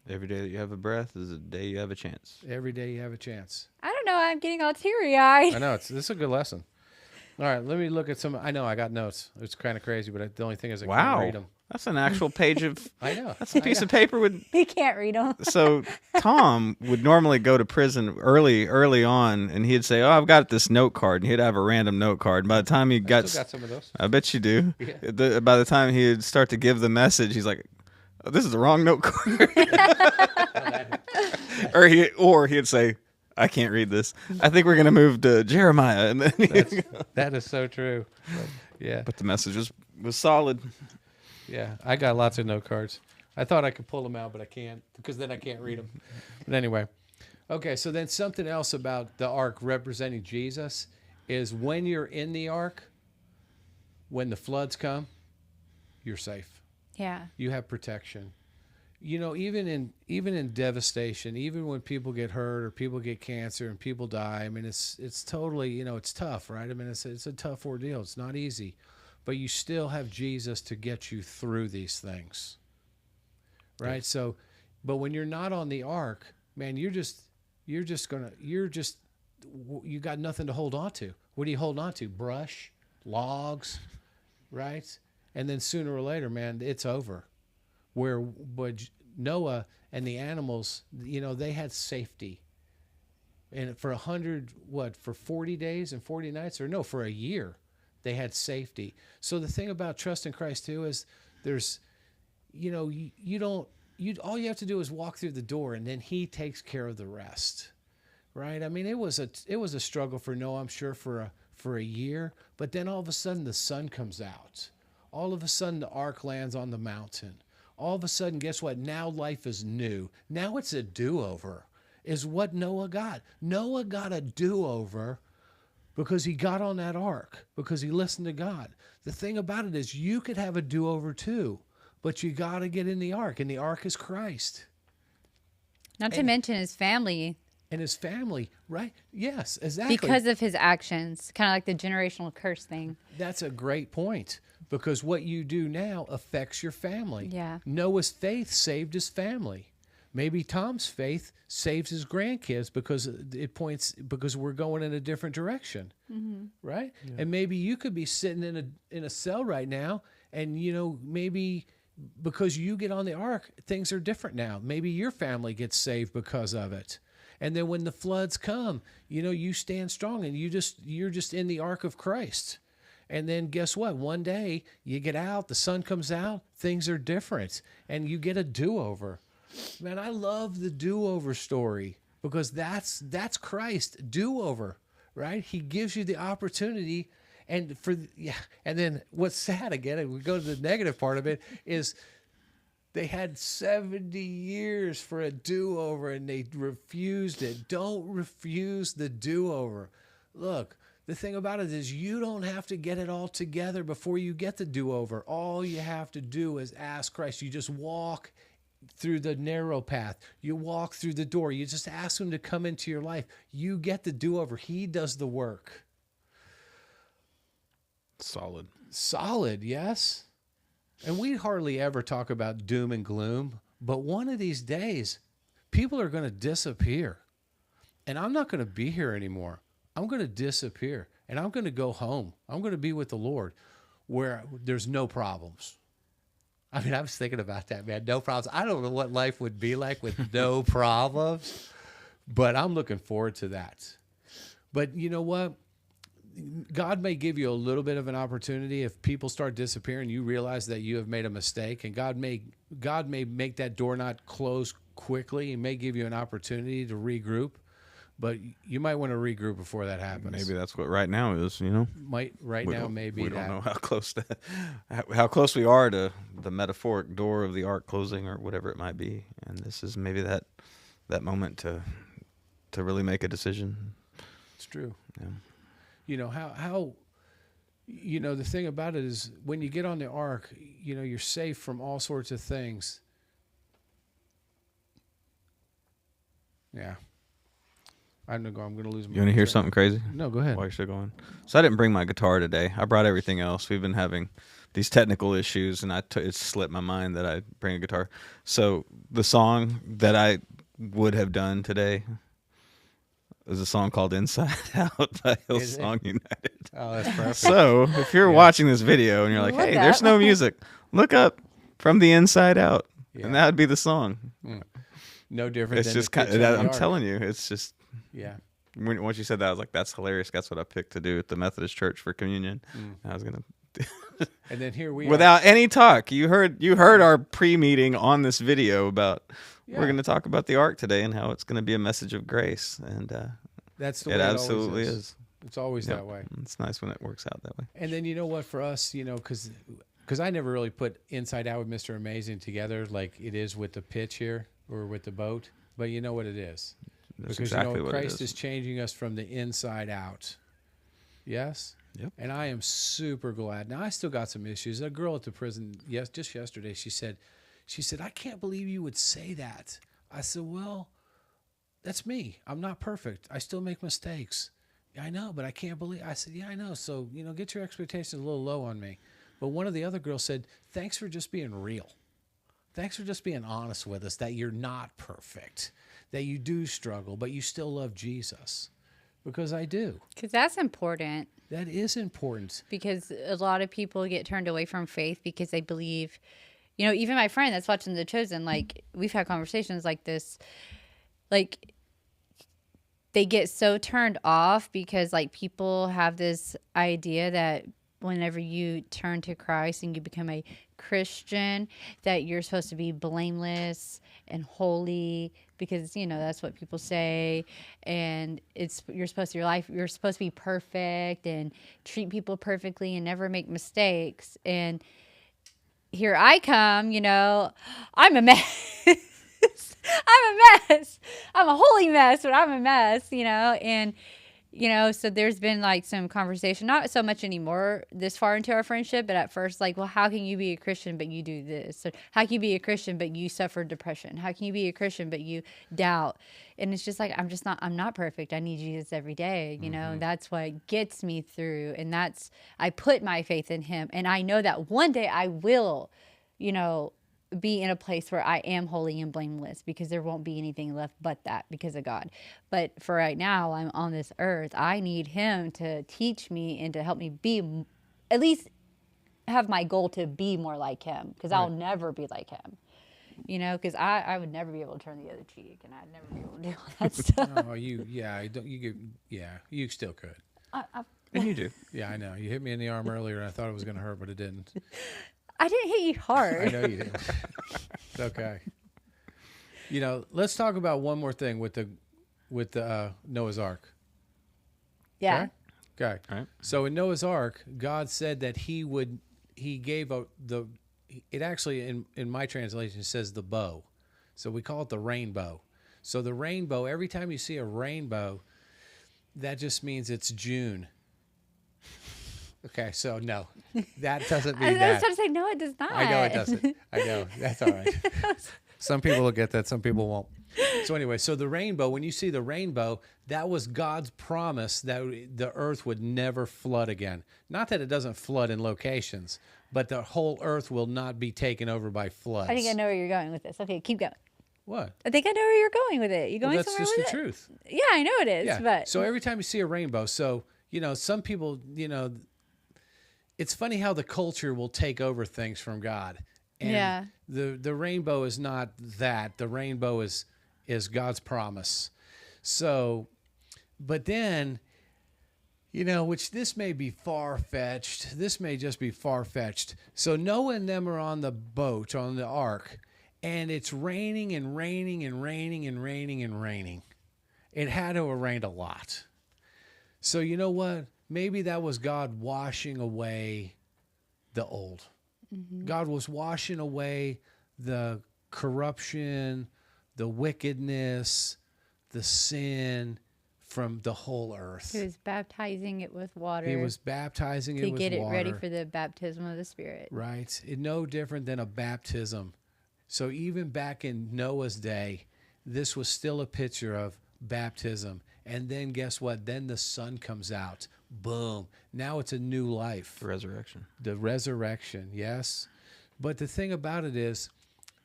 Every day that you have a breath is a day you have a chance. Every day you have a chance. I don't know. I'm getting all teary-eyed. I know. This is a good lesson. All right, let me look at some. I know I got notes. It's kind of crazy, but the only thing is I can't read them. That's an actual page of. I know. That's a piece of paper with. He can't read them. So Tom would normally go to prison early on, and he'd say, "Oh, I've got this note card," and he'd have a random note card. And by the time he got some of those. I bet you do. Yeah. By the time he'd start to give the message, he's like, oh, "This is the wrong note card," or he'd say, I can't read this. I think we're going to move to Jeremiah. And then that is so true. Yeah. But the message was solid. Yeah. I got lots of note cards. I thought I could pull them out, but I can't because then I can't read them. But anyway. Okay. So then something else about the ark representing Jesus is when you're in the ark, when the floods come, you're safe. Yeah. You have protection. Even in devastation, even when people get hurt or people get cancer and people die, I mean, it's totally, it's tough, right? I mean, it's a tough ordeal. It's not easy, but you still have Jesus to get you through these things, right? Yes. So, but when you're not on the ark, man, you got nothing to hold on to. What do you hold on to? Brush, logs, right? And then sooner or later, man, it's over. But Noah and the animals, they had safety. And for 40 days and 40 nights, for a year, they had safety. So the thing about trust in Christ too is there's, all you have to do is walk through the door and then he takes care of the rest. Right? I mean, it was a struggle for Noah, I'm sure, for a year, but then all of a sudden the sun comes out. All of a sudden the ark lands on the mountain. All of a sudden, guess what? Now life is new. Now it's a do-over, is what Noah got. Noah got a do-over because he got on that ark, because he listened to God. The thing about it is you could have a do-over too, but you got to get in the ark, and the ark is Christ. Not to mention his family. And his family, right? Yes, exactly. Because of his actions, kind of like the generational curse thing. That's a great point. Because what you do now affects your family. Yeah. Noah's faith saved his family. Maybe Tom's faith saves his grandkids because we're going in a different direction, right? Yeah. And maybe you could be sitting in a cell right now, and maybe because you get on the ark, things are different now. Maybe your family gets saved because of it. And then when the floods come, you stand strong and you're just in the ark of Christ. And then guess what? One day you get out, the sun comes out, things are different, and you get a do-over. Man, I love the do-over story because that's Christ, do-over, right? He gives you the opportunity, and then what's sad again, and we go to the negative part of it, is they had 70 years for a do-over and they refused it. Don't refuse the do-over. Look, the thing about it is you don't have to get it all together before you get the do-over. All you have to do is ask Christ. You just walk through the narrow path. You walk through the door. You just ask him to come into your life. You get the do-over. He does the work. Solid, yes. And we hardly ever talk about doom and gloom, but one of these days, people are going to disappear. And I'm not going to be here anymore. I'm going to disappear, and I'm going to go home. I'm going to be with the Lord where there's no problems. I mean, I was thinking about that, man. No problems. I don't know what life would be like with no problems, but I'm looking forward to that. But you know what? God may give you a little bit of an opportunity. If people start disappearing, you realize that you have made a mistake, and God may make that door not close quickly. He may give you an opportunity to regroup, but you might want to regroup before that happens. Maybe that's what right now is, you know. Maybe We that. don't know how close we are to the metaphoric door of the ark closing or whatever it might be, and this is maybe that moment to really make a decision. It's true. Yeah. You know how you know, the thing about it is when you get on the ark, you know, you're safe from all sorts of things. Yeah. I'm going to lose my... You want to hear something crazy? No, go ahead. While you're still going. So I didn't bring my guitar today. I brought everything else. We've been having these technical issues, and it slipped my mind that I'd bring a guitar. So the song that I would have done today is a song called Inside Out by Hillsong United. Oh, that's perfect. So if you're watching this video and you're like, hey, there's no music, look up From the Inside Out, and that would be the song. No different It's than just the kind of, I'm ark. telling you, it's just... Yeah. Once you said that, I was like, "That's hilarious." That's what I picked to do at the Methodist Church for communion. I was gonna, And then here we without any talk. You heard our pre-meeting on this video about we're gonna talk about the ark today and how it's gonna be a message of grace, and that's the way it it absolutely always is. It's always that way. It's nice when it works out that way. And then you know what, for us, you know, because I never really put Inside Out with Mr. Amazing together like it is with the pitch here or with the boat. But you know what it is. That's Because exactly you know what Christ it is. is changing us from the inside out. Yes? Yep. And I am super glad. Now I still got some issues. A girl at the prison just yesterday, she said, I can't believe you would say that. I said, well, that's me. I'm not perfect. I still make mistakes. Yeah, I know, but I can't believe. I said, yeah, I know. So, you know, get your expectations a little low on me. But one of the other girls said, thanks for just being real. Thanks for just being honest with us that you're not perfect, that you do struggle, but you still love Jesus. Because I do. Because that's important. That is important. Because a lot of people get turned away from faith because they believe, you know, even my friend that's watching The Chosen, like, we've had conversations like this, like, they get so turned off because, like, people have this idea that whenever you turn to Christ and you become a Christian, that you're supposed to be blameless and holy because, you know, that's what people say. And you're supposed to be perfect and treat people perfectly and never make mistakes. And here I come, you know, I'm a mess. I'm a mess. I'm a holy mess, but I'm a mess, you know, and you know, so there's been like some conversation, not so much anymore this far into our friendship, but at first, like, well, how can you be a Christian but you do this? So how can you be a Christian but you suffer depression? How can you be a Christian but you doubt? And it's just like, I'm not perfect. I need Jesus every day, you know, and that's what gets me through. And I put my faith in him. And I know that one day I will, you know, be in a place where I am holy and blameless because there won't be anything left but that because of God. But for right now, I'm on this earth. I need him to teach me and to help me be, at least have my goal to be more like him because I'll never be like him. You know, because I would never be able to turn the other cheek and I'd never be able to do all that stuff. Oh, you still could. And you do. Yeah, I know. You hit me in the arm earlier and I thought it was going to hurt, but it didn't. I didn't hit you hard. I know you didn't. It's okay. You know, let's talk about one more thing with the Noah's Ark. Yeah. Okay. All right. So in Noah's Ark, God said that he gave it actually in my translation says the bow. So we call it the rainbow. So the rainbow, every time you see a rainbow, that just means it's June. Okay, so no, that doesn't mean that. I was trying to say, no, it does not. I know it doesn't. I know. That's all right. Some people will get that. Some people won't. So anyway, so the rainbow, when you see the rainbow, that was God's promise that the earth would never flood again. Not that it doesn't flood in locations, but the whole earth will not be taken over by floods. I think I know where you're going with this. Okay, keep going. What? I think I know where you're going with it. You going That's somewhere just with the it? truth. Yeah, I know it is. Yeah. But So every time you see a rainbow, so, you know, some people, you know, it's funny how the culture will take over things from God. And yeah, the rainbow is not that. The rainbow is God's promise. So, but then, Which this may be far-fetched. This may just be far-fetched. So Noah and them are on the boat, on the ark, and it's raining and raining and raining and raining and raining. It had to have rained a lot. So you know what? Maybe that was God washing away the old. Mm-hmm. God was washing away the corruption, the wickedness, the sin from the whole earth. He was baptizing it with water. He was baptizing it with water. To get it ready for the baptism of the Spirit. Right. It's no different than a baptism. So even back in Noah's day, this was still a picture of baptism. And then guess what? Then the sun comes out. Boom. Now it's a new life. The resurrection. The resurrection, yes. But the thing about it is,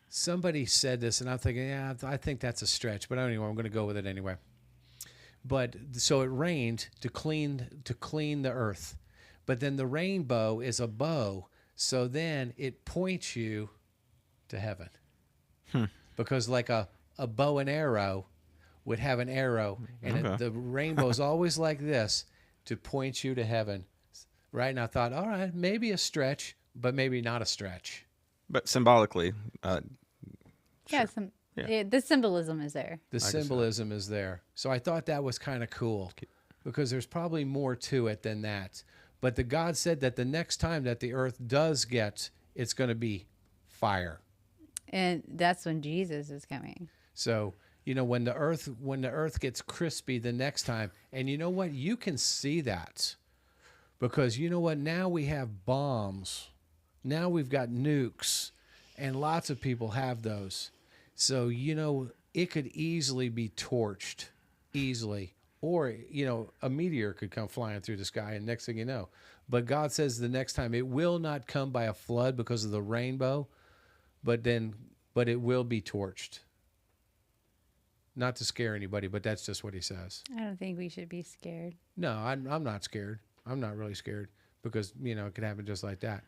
somebody said this, and I'm thinking, yeah, I think that's a stretch. But anyway, I'm going to go with it anyway. But so it rained to clean the earth. But then the rainbow is a bow. So then it points you to heaven. Because like a bow and arrow would have an arrow. And the rainbow is always like this to point you to heaven. Right? And I thought, all right, maybe a stretch, but maybe not a stretch. But symbolically. Yeah, the symbolism is there. The symbolism is there. So I thought that was kind of cool because there's probably more to it than that. But the God said that the next time that the earth does get, it's going to be fire. And that's when Jesus is coming. So, when the earth gets crispy the next time, and you know what? You can see that because you know what? Now we have bombs. Now we've got nukes, and lots of people have those. So, it could easily be torched, easily. Or, a meteor could come flying through the sky, and next thing you know. But God says the next time it will not come by a flood because of the rainbow, but it will be torched. Not to scare anybody, but that's just what he says. I don't think we should be scared. No, I'm not scared. I'm not really scared because, it could happen just like that.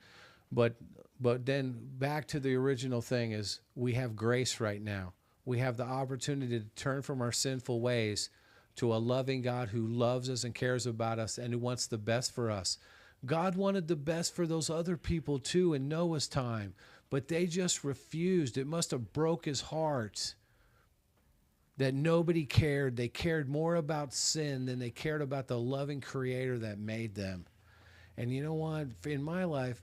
But then back to the original thing is we have grace right now. We have the opportunity to turn from our sinful ways to a loving God who loves us and cares about us and who wants the best for us. God wanted the best for those other people too in Noah's time, but they just refused. It must have broke his heart that nobody cared. They cared more about sin than they cared about the loving Creator that made them. And you know what? In my life,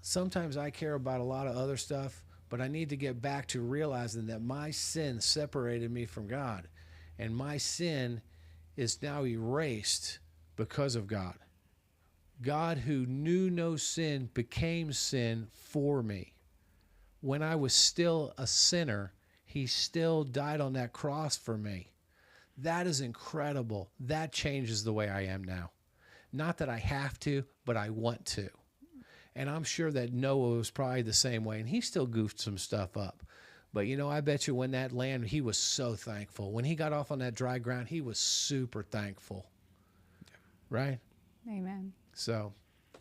sometimes I care about a lot of other stuff, but I need to get back to realizing that my sin separated me from God. And my sin is now erased because of God. God, who knew no sin, became sin for me. When I was still a sinner, he still died on that cross for me. That is incredible. That changes the way I am now. Not that I have to, but I want to. And I'm sure that Noah was probably the same way, and he still goofed some stuff up. But, I bet you when that land, he was so thankful. When he got off on that dry ground, he was super thankful. Right? Amen. So,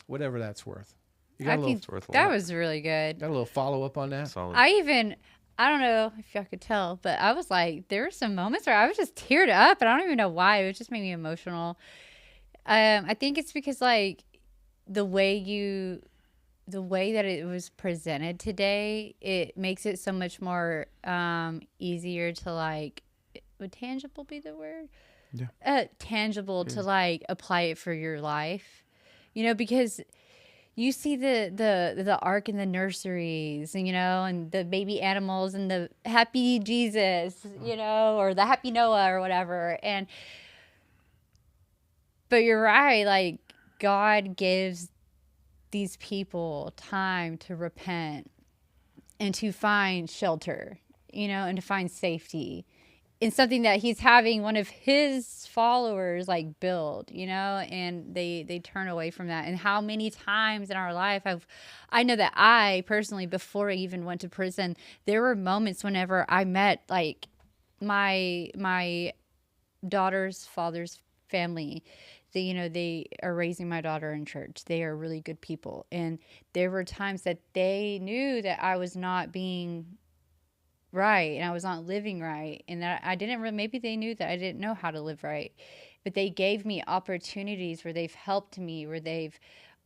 whatever that's worth. That was really good. Got a little follow-up on that? Solid. I don't know if y'all could tell, but I was like, there were some moments where I was just teared up, and I don't even know why. It just made me emotional. I think it's because, like, the way that it was presented today, it makes it so much more easier to, like, would tangible be the word? Yeah. Tangible to, like, apply it for your life. Because you see the ark in the nurseries, and the baby animals and the happy Jesus, or the happy Noah or whatever. But you're right, like, God gives these people time to repent and to find shelter, and to find safety in something that he's having one of his followers like build, and they turn away from that. And how many times in our life I know that I personally, before I even went to prison, there were moments whenever I met like my daughter's father's family. They are raising my daughter in church. They are really good people. And there were times that they knew that I was not being right and I was not living right. And that I didn't really, maybe they knew that I didn't know how to live right. but they gave me opportunities where they've helped me, where they've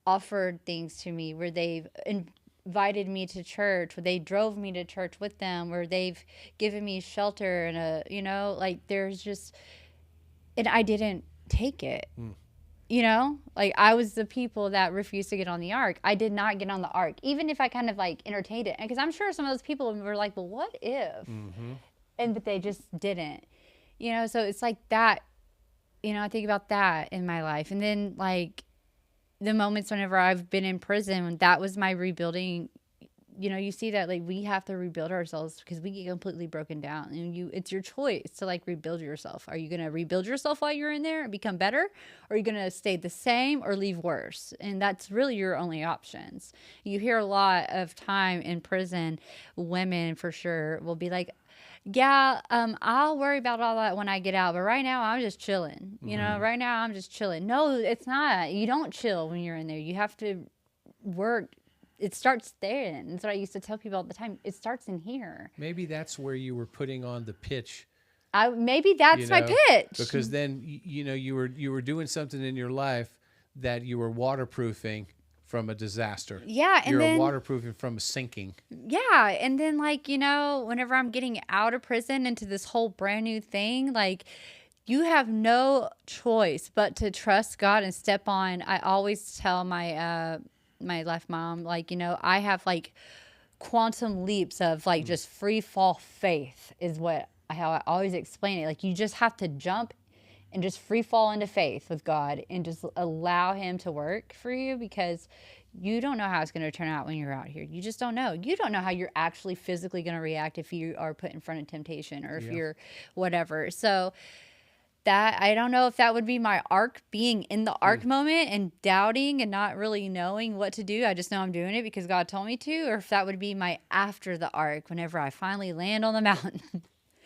offered things to me, where they've invited me to church, where they drove me to church with them, where they've given me shelter and there's just, and I didn't take it. Like I was the people that refused to get on the ark. I did not get on the ark, even if I kind of like entertained it. Because I'm sure some of those people were like, well, what if? But they just didn't, so it's like that, I think about that in my life. And then like the moments whenever I've been in prison, that was my rebuilding. You see that like we have to rebuild ourselves because we get completely broken down, and it's your choice to like rebuild yourself. Are you going to rebuild yourself while you're in there and become better? Or are you going to stay the same or leave worse? And that's really your only options. You hear a lot of time in prison, women for sure will be like, yeah, I'll worry about all that when I get out. But right now I'm just chilling, right now I'm just chilling. No, it's not. You don't chill when you're in there. You have to work. It starts there. And that's what I used to tell people all the time. It starts in here. Maybe that's where you were putting on the pitch. Maybe that's my pitch. Because then, you were doing something in your life that you were waterproofing from a disaster. Yeah. And you're waterproofing from a sinking. Yeah. And then whenever I'm getting out of prison into this whole brand new thing, like you have no choice but to trust God and step on. I always tell my life mom, I have like quantum leaps of like just free fall faith is how I always explain it. Like you just have to jump and just free fall into faith with God and just allow him to work for you, because you don't know how it's going to turn out when you're out here. You just don't know. You don't know how you're actually physically going to react if you are put in front of temptation or if you're whatever. So that I don't know if that would be my arc, being in the arc moment and doubting and not really knowing what to do. I just know I'm doing it because God told me to, or if that would be my after the arc, whenever I finally land on the mountain.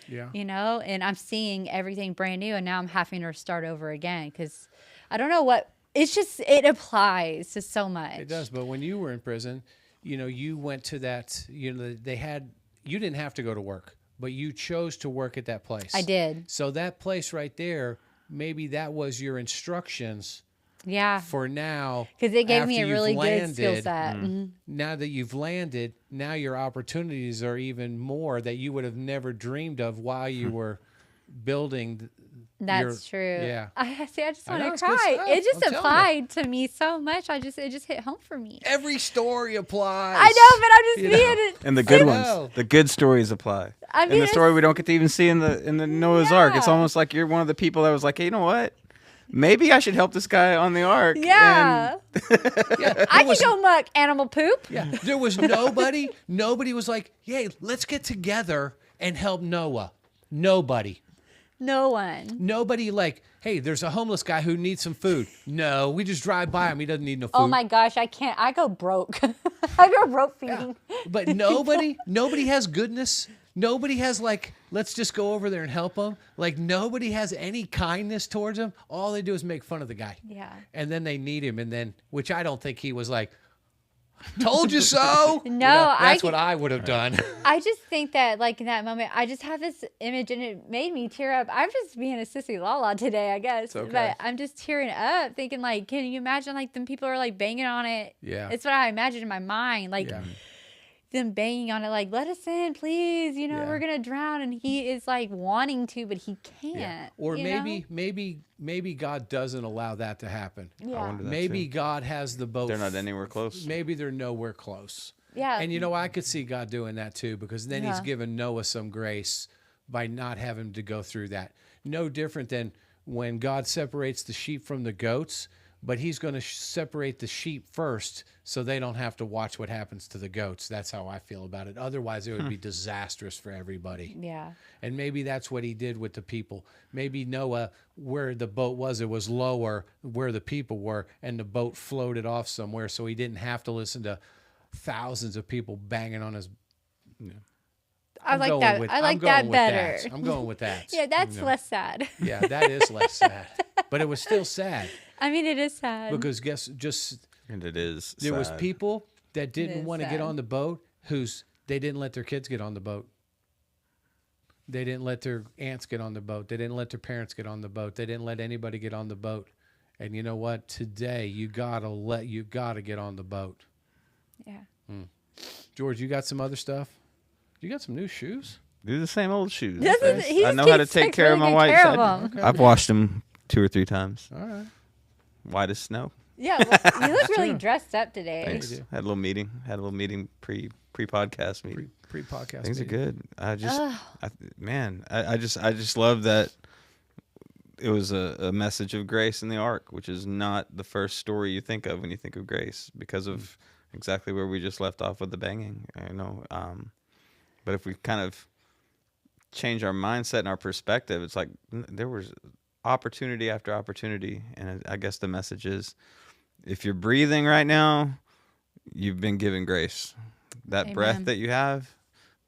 Yeah. And I'm seeing everything brand new, and now I'm having to start over again because I don't know what, it's just, it applies to so much. It does. But when you were in prison, you went to that, you didn't have to go to work, but you chose to work at that place. I did. So that place right there, maybe that was your instructions. Yeah. For now. Because it gave me a really good skill set. Now that you've landed, now your opportunities are even more that you would have never dreamed of while you were building. That's true. Yeah. I just want to cry. It just applied to me so much. It just hit home for me. Every story applies. I know, but I'm just being it. And the good ones, the good stories apply. And the story we don't get to even see in the Noah's Ark, it's almost like you're one of the people that was like, hey, you know what? Maybe I should help this guy on the ark. Yeah. I can go muck animal poop. Yeah. There was nobody was like, hey, let's get together and help Noah. Nobody. No one. Nobody like, hey, there's a homeless guy who needs some food. No, we just drive by him. He doesn't need no food. Oh my gosh, I can't. I go broke. I go broke feeding. Yeah. But nobody has goodness. Nobody has like, let's just go over there and help him. Like nobody has any kindness towards him. All they do is make fun of the guy. Yeah. And then they need him. And then, which I don't think he was like, told you so. No, that's what I would have done. I just think that like in that moment, I just have this image and it made me tear up. I'm just being a sissy lala today, I guess. It's okay. But I'm just tearing up thinking like, can you imagine like them people are like banging on it? Yeah. It's what I imagine in my mind. Like them banging on it like, let us in, please. We're going to drown. And he is like wanting to, but he can't. Yeah. Or maybe God doesn't allow that to happen. Yeah. I wonder that Maybe too. God has the boat. They're not anywhere close. Maybe they're nowhere close. Yeah. And I could see God doing that too, because then he's given Noah some grace by not having to go through that. No different than when God separates the sheep from the goats, but he's going to separate the sheep first so they don't have to watch what happens to the goats. That's how I feel about it. Otherwise, it would be disastrous for everybody. Yeah. And maybe that's what he did with the people. Maybe Noah, where the boat was, it was lower where the people were, and the boat floated off somewhere, so he didn't have to listen to thousands of people banging on his... I like that. I like that better. I'm going with that. Yeah, that's less sad. Yeah, that is less sad. But it was still sad. I mean, it is sad. Because And it is there sad. was people that didn't want to get sad. on the boat they didn't let their kids get on the boat. They didn't let their aunts get on the boat. They didn't let their parents get on the boat. They didn't let anybody get on the boat. And you know what? Today, you gotta get on the boat. Yeah. George, you got some other stuff? You got some new shoes? Do the same old shoes. He I know how to take care of my white side. Okay. I've washed them 2 or 3 times. All right. White as snow. Yeah, well, you look really dressed up today. Thanks. do. Had a little meeting pre-podcast meeting. Pre-podcast. Things meeting. are good. I just love that it was a message of grace in the ark, which is not the first story you think of when you think of grace, because of exactly where we just left off with the banging. But if we kind of change our mindset and our perspective, it's like there was opportunity after opportunity, and I guess the message is, if you're breathing right now, you've been given grace. That Amen. breath that you have,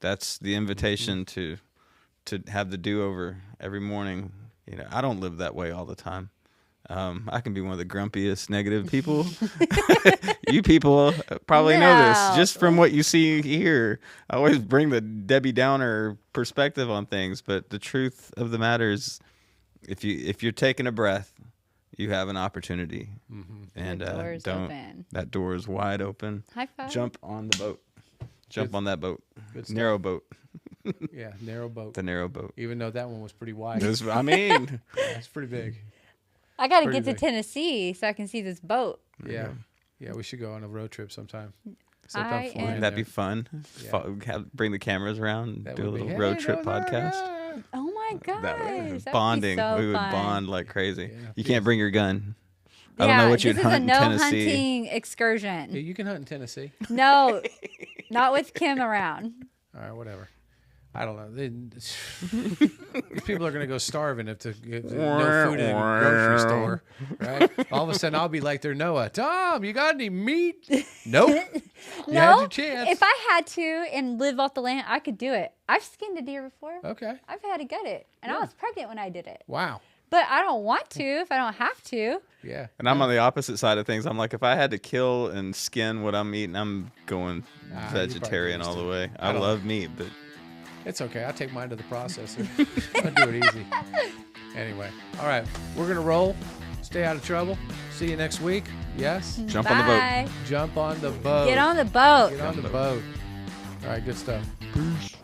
that's the invitation to have the do-over every morning. I don't live that way all the time. I can be one of the grumpiest, negative people. You people probably know this just from what you see here. I always bring the Debbie Downer perspective on things, but the truth of the matter is, if you're taking a breath, you have an opportunity, and that door is wide open. High five. Jump on the boat. Jump on that boat. Good stuff. Narrow boat. Yeah, narrow boat. The narrow boat. Even though that one was pretty wide. It's pretty big. I got to Pretty get to big. Tennessee so I can see this boat. Yeah. Yeah, we should go on a road trip sometime. I am- Wouldn't that be fun? Yeah. Bring the cameras around, That do a would be- little Hey, road trip those are podcast. good. Oh my gosh. That would Bonding. Be so We would fun. bond like crazy. Yeah. You can't bring your gun. Yeah, I don't know what you'd this hunt is a in no Tennessee. hunting excursion. Yeah, you can hunt in Tennessee. No, not with Kim around. All right, whatever. I don't know. These people are going to go starving if no food in the grocery store, right? All of a sudden, I'll be like their Noah. Tom, you got any meat? Nope. You had No, your chance. if I had to and live off the land, I could do it. I've skinned a deer before. Okay. I've had to gut it, and I was pregnant when I did it. Wow. But I don't want to if I don't have to. Yeah. And I'm on the opposite side of things. I'm like, if I had to kill and skin what I'm eating, I'm going Nah, vegetarian you all probably the way. I I don't- love meat, but It's okay. I'll take mine to the processor. I'll do it easy. Anyway. All right. We're going to roll. Stay out of trouble. See you next week. Yes? jump on the boat. Bye. Jump on the boat. Get on the boat. Get on the boat. All right. Good stuff. Peace.